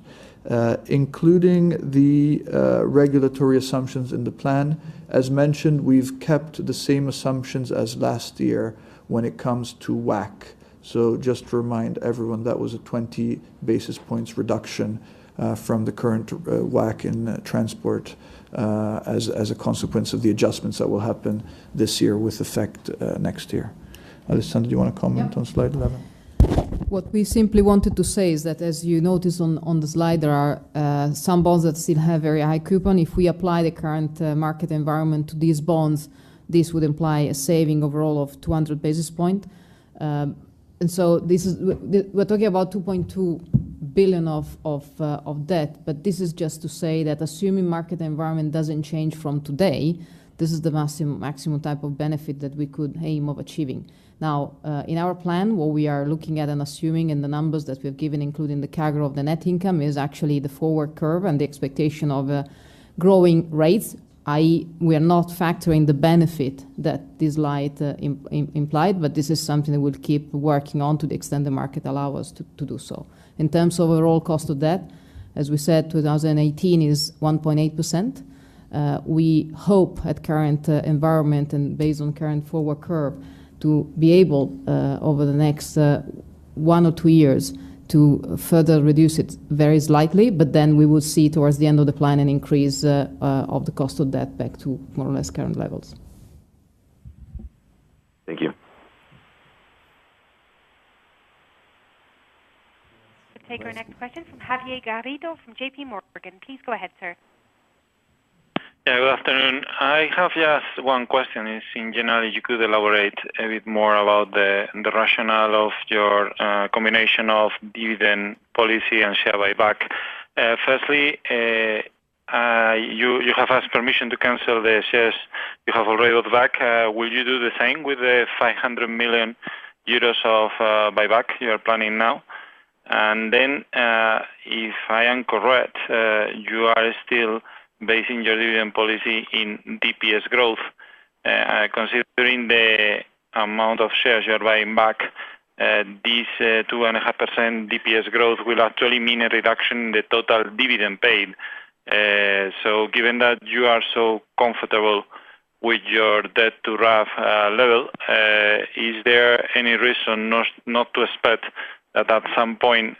Including the regulatory assumptions in the plan, as mentioned, we've kept the same assumptions as last year when it comes to WACC. So just to remind everyone, that was a 20 basis points reduction from the current WACC in transport as a consequence of the adjustments that will happen this year with effect next year. Alessandra, do you want to comment on slide 11? What we simply wanted to say is that, as you notice on the slide, there are some bonds that still have very high coupon. If we apply the current market environment to these bonds, this would imply a saving overall of 200 basis points. And so we're talking about 2.2 billion of debt, but this is just to say that assuming market environment doesn't change from today, this is the maximum type of benefit that we could aim of achieving. Now, in our plan, what we are looking at and assuming in the numbers that we've given, including the CAGR of the net income, is actually the forward curve and the expectation of growing rates, i.e. we are not factoring the benefit that this slide implied, but this is something that we'll keep working on to the extent the market allow us to do so. In terms of overall cost of debt, as we said, 2018 is 1.8%. We hope at current environment and based on current forward curve to be able over the next 1 or 2 years to further reduce it very slightly, but then we will see towards the end of the plan an increase of the cost of debt back to more or less current levels. Thank you. take our next question from Javier Garrido from JP Morgan. Please go ahead, sir. Yeah, good afternoon. I have just one question. Is in general, you could elaborate a bit more about the rationale of your combination of dividend policy and share buyback. Firstly, you have asked permission to cancel the shares you have already bought back. Will you do the same with the 500 million euros of buyback you are planning now? And then, if I am correct, you are still basing your dividend policy in DPS growth. Considering the amount of shares you are buying back, this 2.5% DPS growth will actually mean a reduction in the total dividend paid. So given that you are so comfortable with your debt to RAV level, is there any reason not to expect that at some point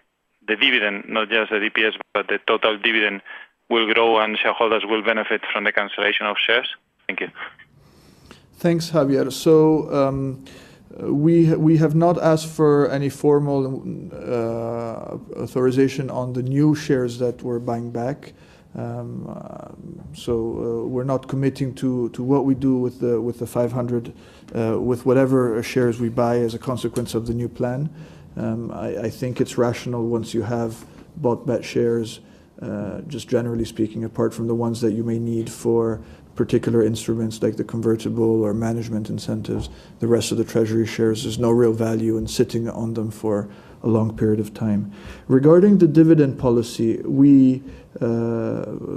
the dividend, not just the DPS, but the total dividend will grow and shareholders will benefit from the cancellation of shares? Thank you. Thanks, Javier. So we have not asked for any formal authorization on the new shares that we're buying back. So we're not committing to what we do with the 500, with whatever shares we buy as a consequence of the new plan. I think it's rational once you have bought back shares, just generally speaking, apart from the ones that you may need for particular instruments like the convertible or management incentives, the rest of the treasury shares, there's no real value in sitting on them for a long period of time. Regarding the dividend policy, we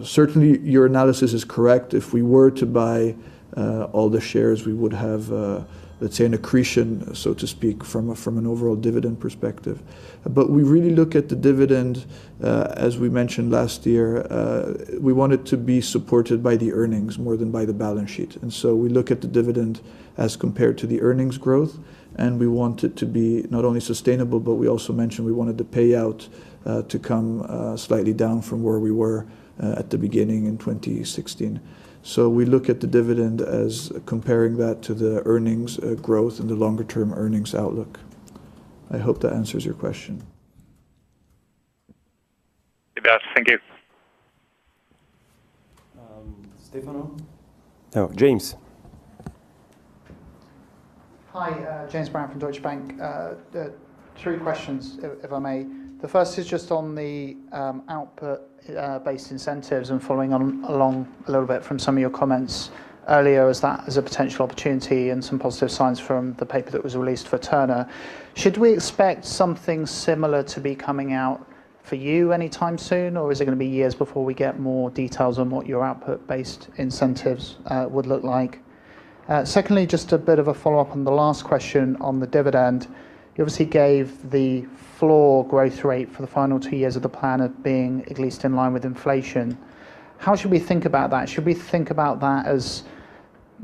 certainly your analysis is correct. If we were to buy all the shares, we would have let's say an accretion, so to speak, from an overall dividend perspective. But we really look at the dividend, as we mentioned last year, we want it to be supported by the earnings more than by the balance sheet. And so we look at the dividend as compared to the earnings growth, and we want it to be not only sustainable, but we also mentioned we wanted the payout to come slightly down from where we were at the beginning in 2016. So we look at the dividend as comparing that to the earnings growth and the longer term earnings outlook. I hope that answers your question. It does. Thank you. Stefano? No, James. Hi, James Brown from Deutsche Bank. Three questions, if I may. The first is just on the output-based incentives and following along a little bit from some of your comments earlier as that as a potential opportunity and some positive signs from the paper that was released for Turner. Should we expect something similar to be coming out for you anytime soon, or is it going to be years before we get more details on what your output-based incentives would look like? Secondly, just a bit of a follow-up on the last question on the dividend. You obviously gave the floor growth rate for the final 2 years of the plan of being at least in line with inflation. How should we think about that? Should we think about that as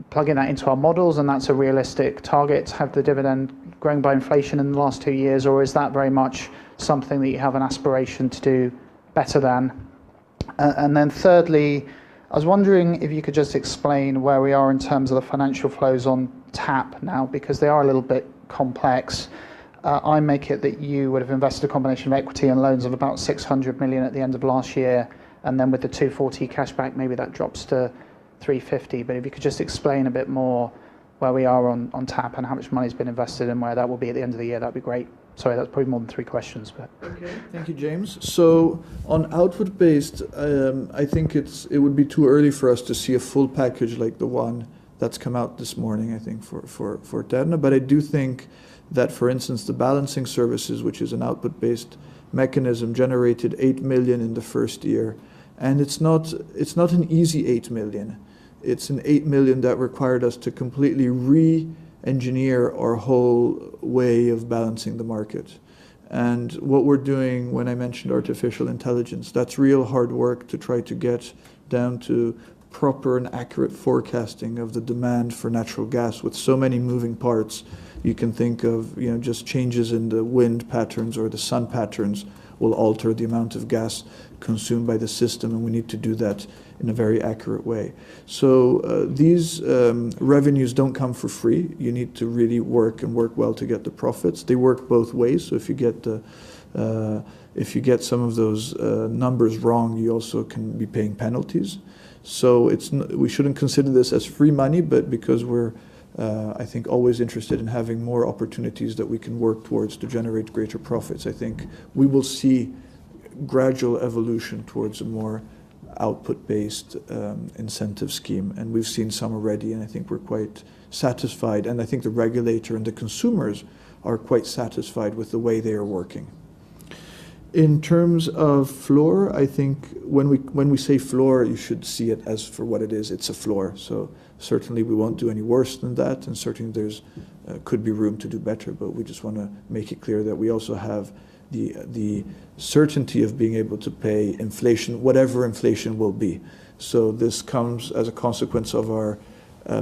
plugging that into our models and that's a realistic target to have the dividend growing by inflation in the last 2 years, or is that very much something that you have an aspiration to do better than? And then thirdly, I was wondering if you could just explain where we are in terms of the financial flows on TAP now, because they are a little bit complex. I make it that you would have invested a combination of equity and loans of about 600 million at the end of last year, and then with the 240 cashback, maybe that drops to 350. But if you could just explain a bit more where we are on TAP and how much money has been invested and where that will be at the end of the year, that'd be great. Sorry, that's probably more than 3 questions. But okay, thank you, James. So on output-based, I think it would be too early for us to see a full package like the one that's come out this morning, I think, for Terna. But I do think that, for instance, the balancing services, which is an output-based mechanism, generated 8 million in the first year. And it's not an easy 8 million. It's an 8 million that required us to completely re-engineer our whole way of balancing the market. And what we're doing, when I mentioned artificial intelligence, that's real hard work to try to get down to proper and accurate forecasting of the demand for natural gas with so many moving parts. You can think of, just changes in the wind patterns or the sun patterns will alter the amount of gas consumed by the system, and we need to do that in a very accurate way. So these revenues don't come for free. You need to really work and work well to get the profits. They work both ways. So if you get the if you get some of those numbers wrong, you also can be paying penalties. So we shouldn't consider this as free money, but because we're, I think, always interested in having more opportunities that we can work towards to generate greater profits, I think we will see gradual evolution towards a more output-based incentive scheme. And we've seen some already, and I think we're quite satisfied. And I think the regulator and the consumers are quite satisfied with the way they are working. In terms of floor, I think when we say floor, you should see it as for what it is. It's a floor. So certainly we won't do any worse than that, and certainly there's could be room to do better. But we just want to make it clear that we also have the certainty of being able to pay inflation, whatever inflation will be. So this comes as a consequence of our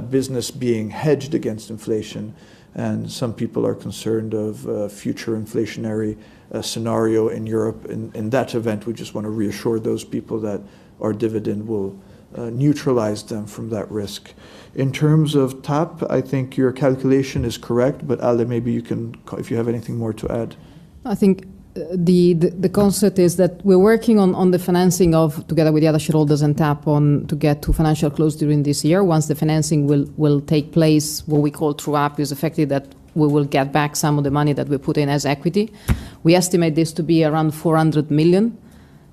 business being hedged against inflation, and some people are concerned of future inflationary scenario in Europe. In that event, we just want to reassure those people that our dividend will neutralize them from that risk. In terms of TAP, I think your calculation is correct, but Ale, maybe you can, if you have anything more to add. I think the concept is that we're working on the financing together with the other shareholders and TAP to get to financial close during this year. Once the financing will take place, what we call true up is effectively that we will get back some of the money that we put in as equity. We estimate this to be around 400 million,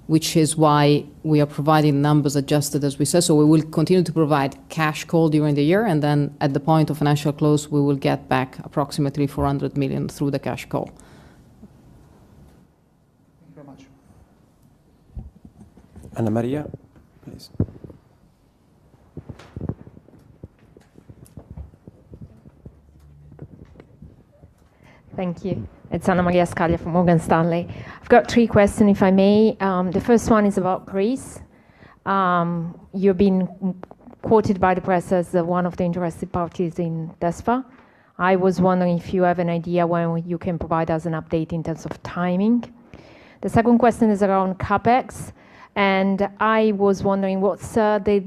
which is why we are providing numbers adjusted, as we said. So we will continue to provide cash call during the year, and then at the point of financial close, we will get back approximately 400 million through the cash call. Anna Maria, please. Thank you. It's Anna Maria Scaglia from Morgan Stanley. I've got 3 questions, if I may. The first one is about Greece. You've been quoted by the press as one of the interested parties in DESFA. I was wondering if you have an idea when you can provide us an update in terms of timing. The second question is around CapEx. And I was wondering what's the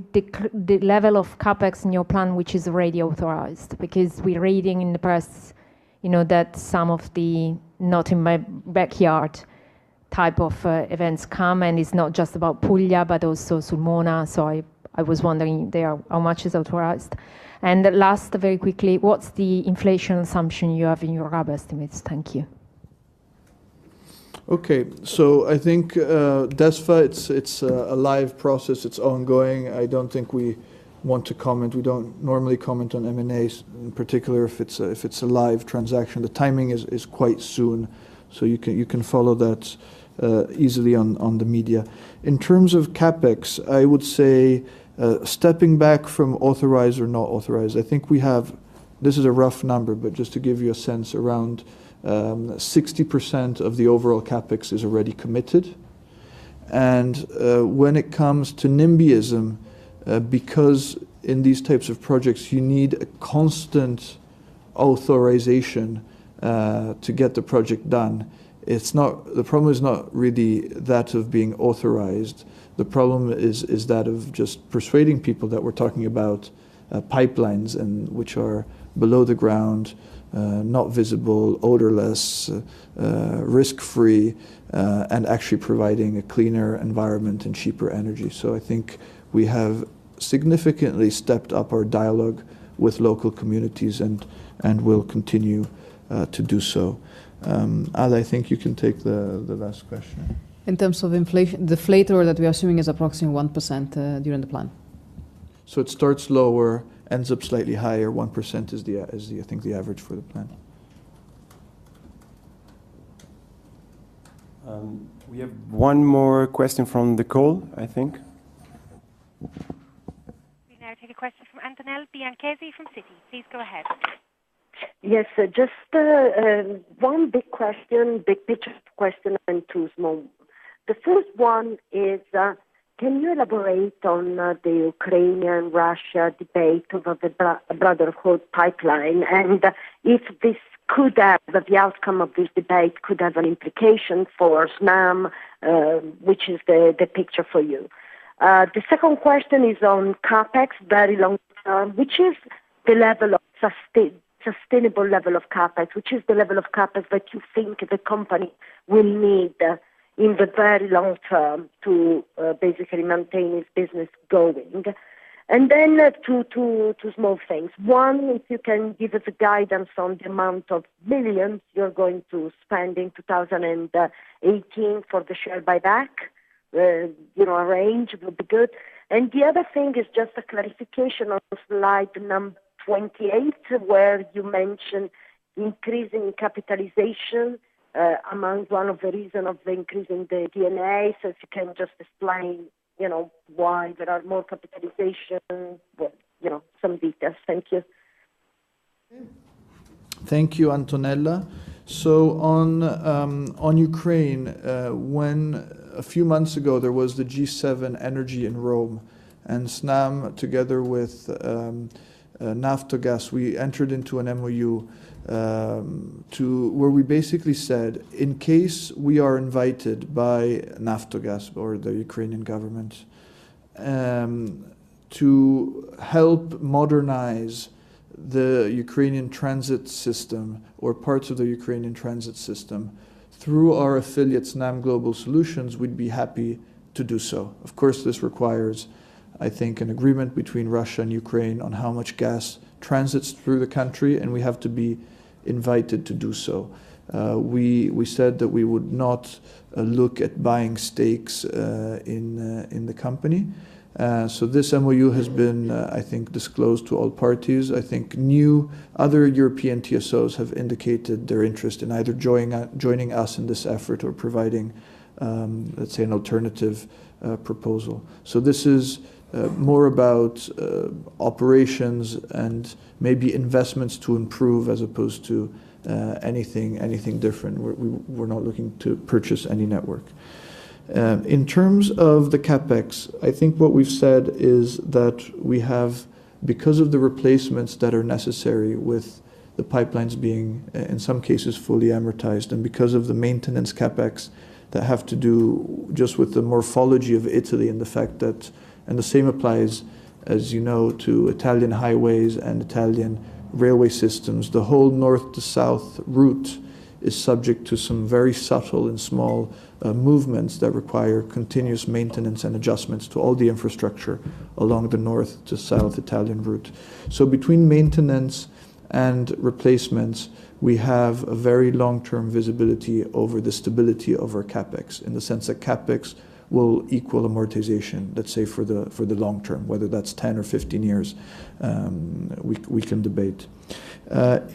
level of CapEx in your plan which is already authorized? Because we're reading in the press, that some of the not in my backyard type of events come, and it's not just about Puglia, but also Sulmona. So I was wondering how much is authorized. And last, very quickly, what's the inflation assumption you have in your RAB estimates? Thank you. Okay, so I think DESFA, it's a live process, it's ongoing. I don't think we want to comment. We don't normally comment on M&As, in particular if it's a live transaction. The timing is quite soon, so you can follow that easily on the media. In terms of CapEx, I would say stepping back from authorized or not authorized, I think we have, this is a rough number, but just to give you a sense, around 60% of the overall CapEx is already committed. And when it comes to NIMBYism, because in these types of projects you need a constant authorization to get the project done, the problem is not really that of being authorized. The problem is that of just persuading people that we're talking about pipelines, and which are below the ground, not visible, odorless, risk-free, and actually providing a cleaner environment and cheaper energy. So I think we have significantly stepped up our dialogue with local communities and will continue to do so. Ale, I think you can take the last question. In terms of inflation, the deflator that we are assuming is approximately 1% during the plan. So it starts lower, ends up slightly higher. 1% is I think the average for the plan. We have one more question from the call, I think. We now take a question from Antonella Bianchesi from Citi. Please go ahead. Yes, just one big question, big picture question, and 2 small. The first one is, can you elaborate on the Ukrainian-Russia debate over the Brotherhood pipeline, and if this could have, the outcome of this debate could have an implication for Snam, which is the picture for you? The second question is on CapEx, very long term, which is the level of sustainable level of CapEx, which is the level of CapEx that you think the company will need in the very long term to basically maintain its business going. And then two small things. One, if you can give us a guidance on the amount of millions you're going to spend in 2018 for the share buyback, a range would be good. And the other thing is just a clarification on slide number 28, where you mentioned increasing capitalization among one of the reasons of the increase in the DNA. So if you can just explain, why there are more capitalization, some details. Thank you. Thank you, Antonella. So on Ukraine, when a few months ago there was the G7 Energy in Rome, and Snam, together with Naftogaz, we entered into an MOU where we basically said, in case we are invited by Naftogaz or the Ukrainian government to help modernize the Ukrainian transit system or parts of the Ukrainian transit system through our affiliate Snam Global Solutions, we'd be happy to do so. Of course, this requires, I think, an agreement between Russia and Ukraine on how much gas transits through the country, and we have to be invited to do so. We said that we would not look at buying stakes in the company. So this MOU has been, I think, disclosed to all parties. I think other European TSOs have indicated their interest in either joining us in this effort or providing, let's say, an alternative proposal. So this is more about operations and maybe investments to improve as opposed to anything different. We're not looking to purchase any network. In terms of the CapEx, I think what we've said is that we have, because of the replacements that are necessary with the pipelines being, in some cases, fully amortized, and because of the maintenance CapEx that have to do just with the morphology of Italy and the fact that, and the same applies, as you know, to Italian highways and Italian railway systems. The whole north to south route is subject to some very subtle and small movements that require continuous maintenance and adjustments to all the infrastructure along the north to south Italian route. So between maintenance and replacements, we have a very long-term visibility over the stability of our CapEx, in the sense that CapEx will equal amortization, let's say, for the long term. Whether that's 10 or 15 years, we can debate.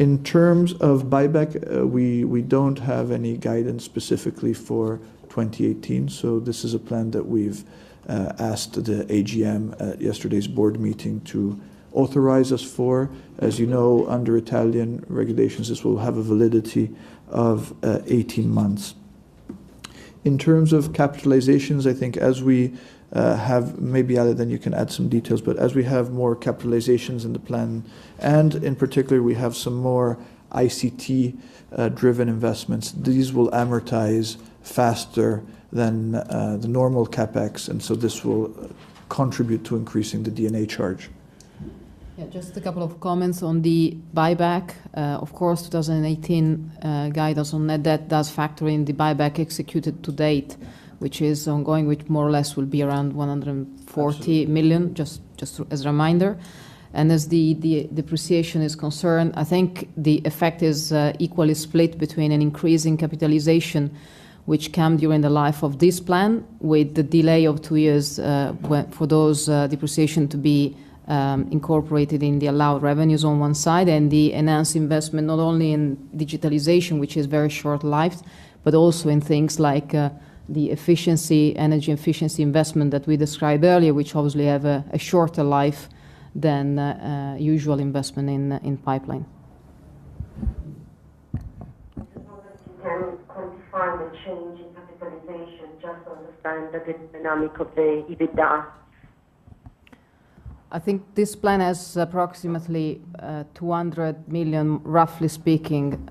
In terms of buyback, we don't have any guidance specifically for 2018, so this is a plan that we've asked the AGM at yesterday's board meeting to authorize us for. As you know, under Italian regulations, this will have a validity of 18 months. In terms of capitalizations, I think as we have, maybe Ale, then you can add some details, but as we have more capitalizations in the plan, and in particular we have some more ICT driven investments, these will amortize faster than the normal CapEx, and so this will contribute to increasing the DNA charge. Yeah, just a couple of comments on the buyback. Of course, 2018 guidance on net debt does factor in the buyback executed to date, which is ongoing, which more or less will be around 140 million, just as a reminder. And as the depreciation is concerned, I think the effect is equally split between an increase in capitalization, which came during the life of this plan, with the delay of 2 years for those depreciation to be incorporated in the allowed revenues on one side, and the enhanced investment not only in digitalization, which is very short-lived, but also in things like the energy efficiency investment that we described earlier, which obviously have a shorter life than usual investment in pipeline. Can quantify the change in capitalization, just to understand the dynamic of the EBITDA? I think this plan has approximately 200 million, roughly speaking,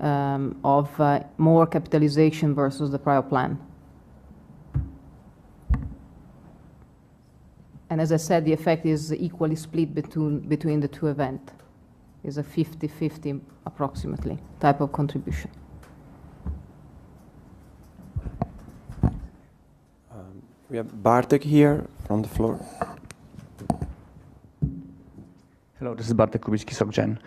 of more capitalization versus the prior plan. And as I said, the effect is equally split between the two events. is a 50-50 approximately type of contribution. We have Bartek here from the floor. Hello, this is Bartek Kubicki, SocGen.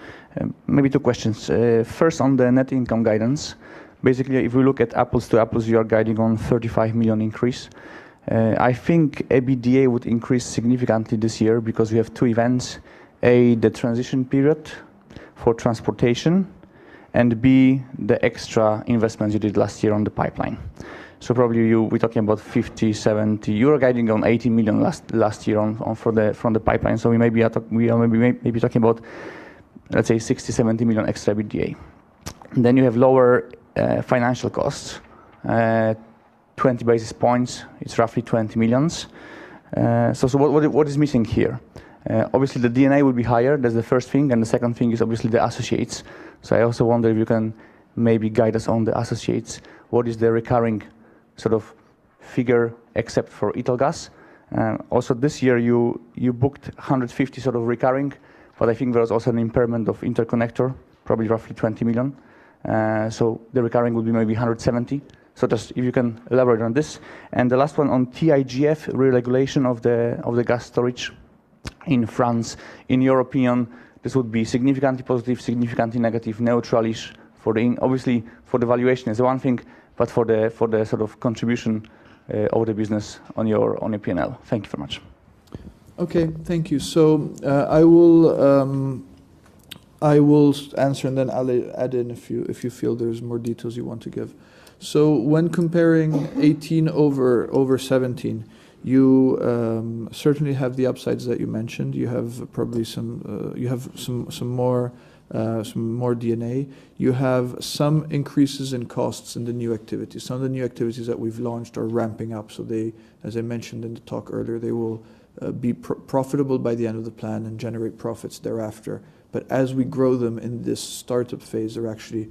Maybe two questions. First, on the net income guidance. Basically, if we look at apples to apples, you are guiding on 35 million increase. I think EBITDA would increase significantly this year because we have two events. A, the transition period for transportation, and B, the extra investments you did last year on the pipeline. So probably we're talking about 50, 70. You were guiding on 80 million last year from the pipeline. So we are maybe talking about, let's say, 60, 70 million extra EBITDA. Then you have lower financial costs, 20 basis points. It's roughly 20 millions. So what is missing here? Obviously, the D&A will be higher. That's the first thing. And the second thing is obviously the associates. So I also wonder if you can maybe guide us on the associates. What is the recurring sort of figure except for Italgas? Also this year you booked 150 sort of recurring, but I think there was also an impairment of interconnector, probably roughly 20 million. So the recurring would be maybe 170. So just if you can elaborate on this. And the last one on TIGF, re-regulation of the gas storage in France. In your opinion, this would be significantly positive, significantly negative, neutralish for the obviously for the valuation is one thing, but for the sort of contribution of the business on your P&L. Thank you very much. Okay, thank you. So I will answer and then I'll add in if you feel there's more details you want to give. So when comparing 18 over 17, you certainly have the upsides that you mentioned. You have probably some more D&A. You have some increases in costs in the new activities. Some of the new activities that we've launched are ramping up. So they, as I mentioned in the talk earlier, they will be profitable by the end of the plan and generate profits thereafter. But as we grow them in this startup phase, they're actually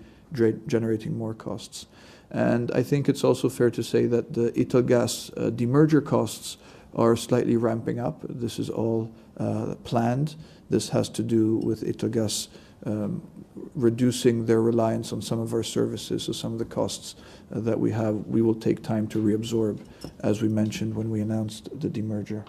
generating more costs. And I think it's also fair to say that the Italgas demerger costs are slightly ramping up. This is all planned. This has to do with Italgas reducing their reliance on some of our services. So some of the costs that we have, we will take time to reabsorb, as we mentioned when we announced the demerger.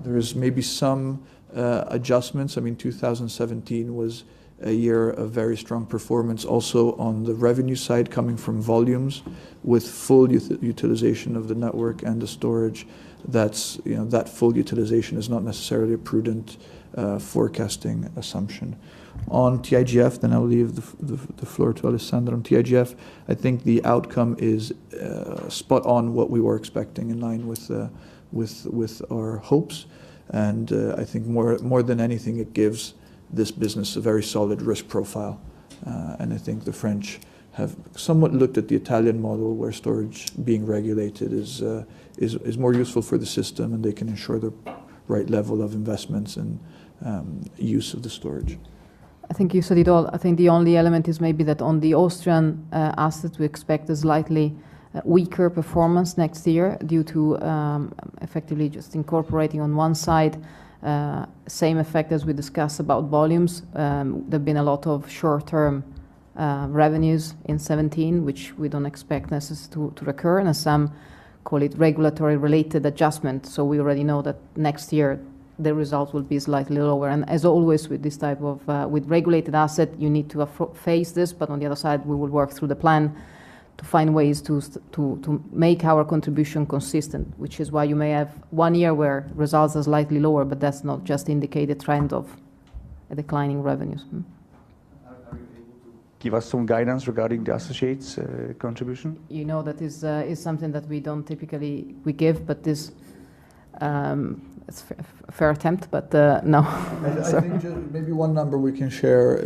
There is maybe some adjustments. I mean, 2017 was a year of very strong performance also on the revenue side coming from volumes with full utilization of the network and the storage. That's, that full utilization is not necessarily a prudent forecasting assumption. On TIGF, then I'll leave the floor to Alessandra. On TIGF, I think the outcome is spot on what we were expecting, in line with our hopes. And I think more than anything, it gives this business a very solid risk profile. And I think the French have somewhat looked at the Italian model, where storage being regulated is more useful for the system, and they can ensure the right level of investments and use of the storage. I think you said it all. I think the only element is maybe that on the Austrian asset, we expect a slightly weaker performance next year due to effectively just incorporating on one side same effect as we discussed about volumes. There have been a lot of short-term revenues in 17, which we don't expect necessarily to recur, and some call it regulatory related adjustment. So we already know that next year the result will be slightly lower. And as always with this type of with regulated asset, you need to face this. But on the other side, we will work through the plan to find ways to make our contribution consistent, which is why you may have 1 year where results are slightly lower, but that's not just indicate a trend of a declining revenues. Are you able to give us some guidance regarding the associates contribution? You know, that is something that we don't typically give, but this it's a fair attempt, but no. I think just maybe one number we can share,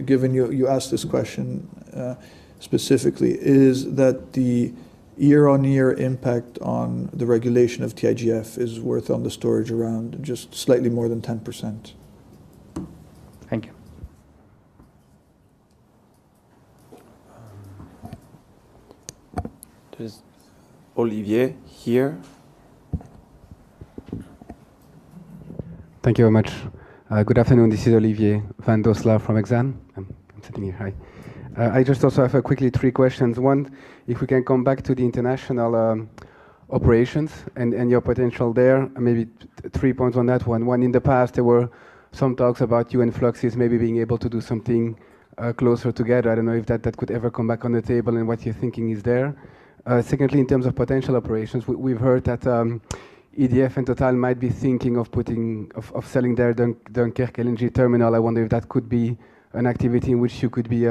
given you asked this question specifically, is that the year-on-year impact on the regulation of TIGF is worth on the storage around just slightly more than 10%. Thank you. There's Olivier here. Thank you very much. Good afternoon. This is Olivier Van Dosla from Exane. I'm sitting here. Hi. I just also have quickly 3 questions. One, if we can come back to the international operations and your potential there, maybe 3 points on that one. One, in the past, there were some talks about you and Fluxys maybe being able to do something closer together. I don't know if that could ever come back on the table and what your thinking is there. Secondly, in terms of potential operations, we've heard that EDF and Total might be thinking of selling their Dunkirk LNG terminal. I wonder if that could be an activity in which you could be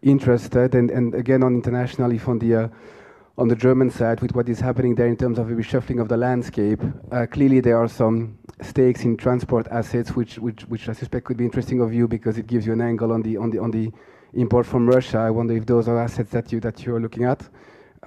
interested. And again, on international, if on the German side, with what is happening there in terms of a reshuffling of the landscape, clearly there are some stakes in transport assets, which I suspect could be interesting of you because it gives you an angle on the import from Russia. I wonder if those are assets that you're looking at.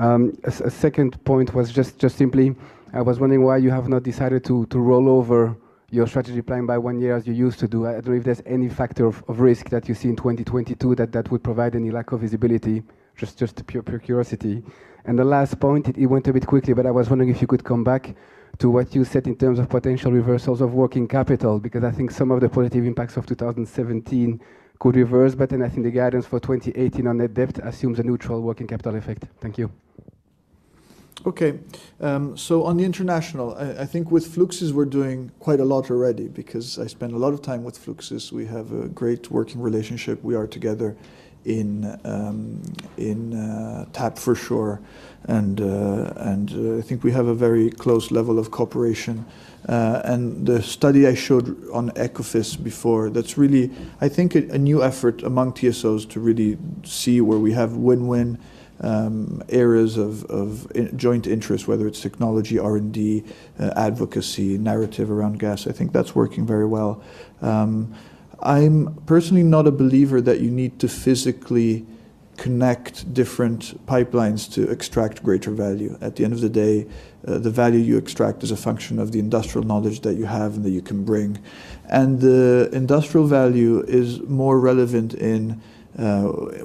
A second point was just simply, I was wondering why you have not decided to roll over your strategy plan by 1 year as you used to do. I don't know if there's any factor of risk that you see in 2022 that would provide any lack of visibility, just pure curiosity. And the last point, it went a bit quickly, but I was wondering if you could come back to what you said in terms of potential reversals of working capital, because I think some of the positive impacts of 2017 could reverse, but then I think the guidance for 2018 on net debt assumes a neutral working capital effect. Thank you. Okay, so on the international, I think with Fluxys we're doing quite a lot already because I spend a lot of time with Fluxys. We have a great working relationship. We are together in TAP for sure, and I think we have a very close level of cooperation. And the study I showed on Ecofis before, that's really, I think, a new effort among TSOs to really see where we have win-win areas of joint interest, whether it's technology, R&D, advocacy, narrative around gas. I think that's working very well. I'm personally not a believer that you need to physically connect different pipelines to extract greater value. At the end of the day, the value you extract is a function of the industrial knowledge that you have and that you can bring. And the industrial value is more relevant in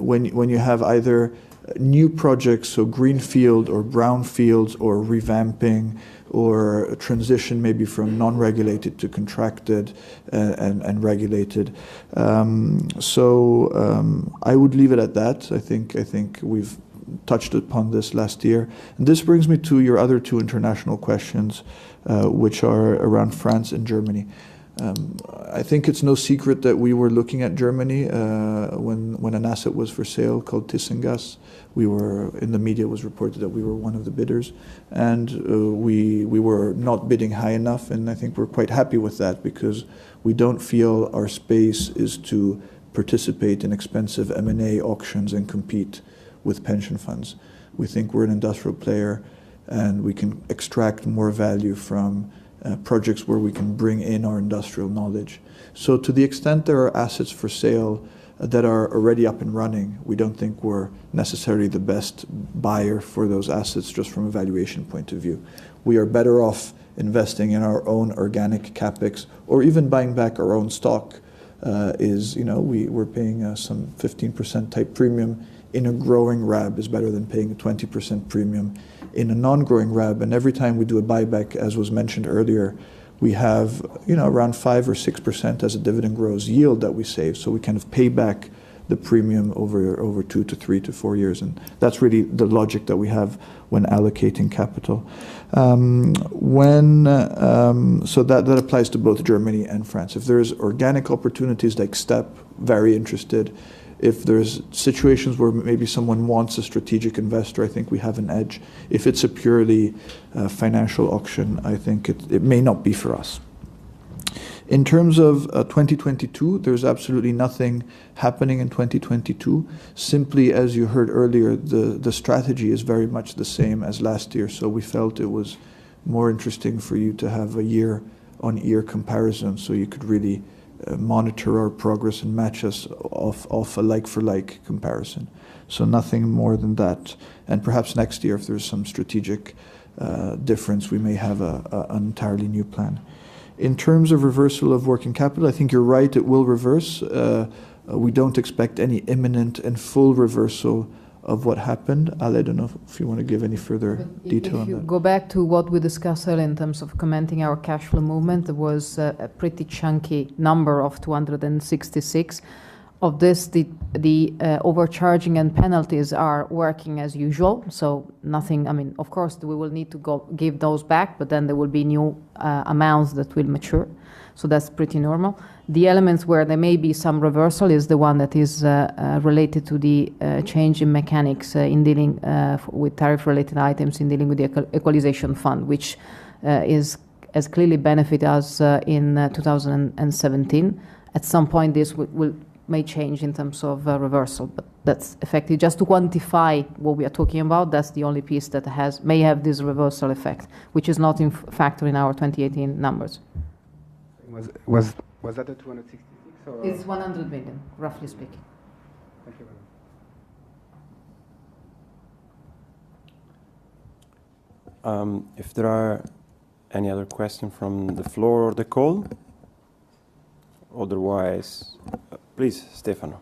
when you have either new projects, so greenfield or brownfields or revamping or a transition maybe from non-regulated to contracted and regulated. So I would leave it at that. I think we've touched upon this last year. And this brings me to your other 2 international questions, which are around France and Germany. I think it's no secret that we were looking at Germany when an asset was for sale called Tissengas. We were, in the media, it was reported that we were one of the bidders, and we were not bidding high enough, and I think we're quite happy with that because we don't feel our space is to participate in expensive M&A auctions and compete with pension funds. We think we're an industrial player and we can extract more value from projects where we can bring in our industrial knowledge. So to the extent there are assets for sale that are already up and running, we don't think we're necessarily the best buyer for those assets just from a valuation point of view. We are better off investing in our own organic capex or even buying back our own stock. We're paying some 15% type premium in a growing RAB is better than paying a 20% premium in a non-growing RAB. And every time we do a buyback, as was mentioned earlier, we have around 5 or 6% as a dividend grows yield that we save. So we kind of pay back the premium over 2 to 3 to 4 years. And that's really the logic that we have when allocating capital. So that applies to both Germany and France. If there's organic opportunities like STEP, very interested. If there's situations where maybe someone wants a strategic investor, I think we have an edge. If it's a purely financial auction, I think it may not be for us. In terms of 2022, there's absolutely nothing happening in 2022. Simply, as you heard earlier, the strategy is very much the same as last year. So we felt it was more interesting for you to have a year-on-year comparison so you could really monitor our progress and match us off a like-for-like comparison. So nothing more than that. And perhaps next year, if there's some strategic difference, we may have an entirely new plan. In terms of reversal of working capital, I think you're right, it will reverse. We don't expect any imminent and full reversal of what happened. Ale, I don't know if you want to give any further detail on If you that. go back to what we discussed earlier in terms of commenting our cash flow movement, there was a pretty chunky number of 266. Of this, the overcharging and penalties are working as usual, so nothing. I mean, of course, we will need to give those back, but then there will be new amounts that will mature, so that's pretty normal. The elements where there may be some reversal is the one that is related to the change in mechanics in dealing with tariff-related items in dealing with the equalization fund, which has clearly benefited us in 2017. At some point, this may change in terms of reversal, but that's effective. Just to quantify what we are talking about, that's the only piece that may have this reversal effect, which is not in factor in our 2018 numbers. Was that the 266? Or? It's 100 million, roughly speaking. Thank you very much. If there are any other questions from the floor or the call, otherwise, please, Stefano.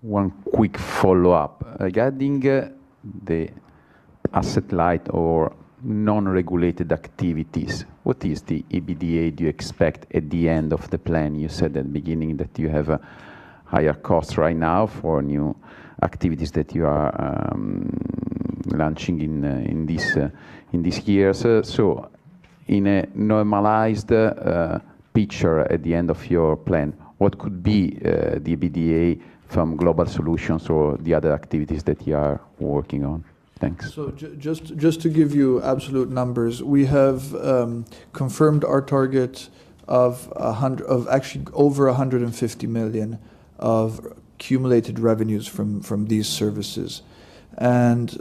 One quick follow-up regarding the asset light or non-regulated activities. What is the EBITDA do you expect at the end of the plan? You said at the beginning that you have a higher cost right now for new activities that you are launching in these years. So in a normalized picture at the end of your plan, what could be the EBITDA from Global Solutions or the other activities that you are working on? Thanks. So just to give you absolute numbers, we have confirmed our target of actually over 150 million of accumulated revenues from these services. And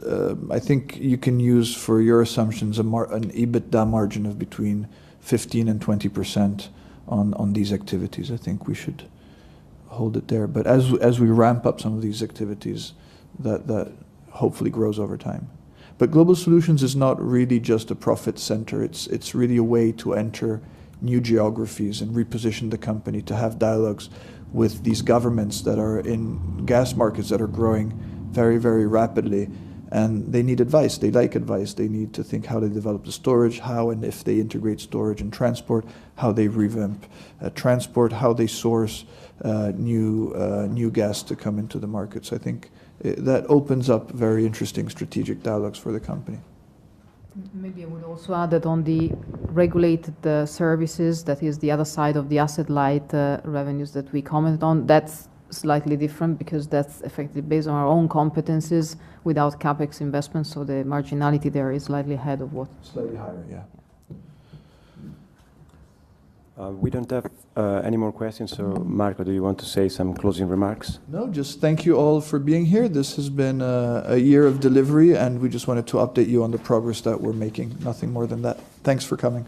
I think you can use for your assumptions an EBITDA margin of between 15 and 20% on these activities. I think we should hold it there. But as we ramp up some of these activities, that hopefully grows over time. But Global Solutions is not really just a profit center. It's really a way to enter new geographies and reposition the company to have dialogues with these governments that are in gas markets that are growing very, very rapidly. And they need advice. They like advice. They need to think how they develop the storage, how and if they integrate storage and transport, how they revamp transport, how they source new gas to come into the markets. I think that opens up very interesting strategic dialogues for the company. Maybe I would also add that on the regulated services, that is the other side of the asset light revenues that we commented on, that's slightly different because that's effectively based on our own competencies without capex investment, so the marginality there is slightly ahead of what. Slightly higher, yeah. We don't have any more questions, so Marco, do you want to say some closing remarks? No, just thank you all for being here. This has been a year of delivery, and we just wanted to update you on the progress that we're making. Nothing more than that. Thanks for coming.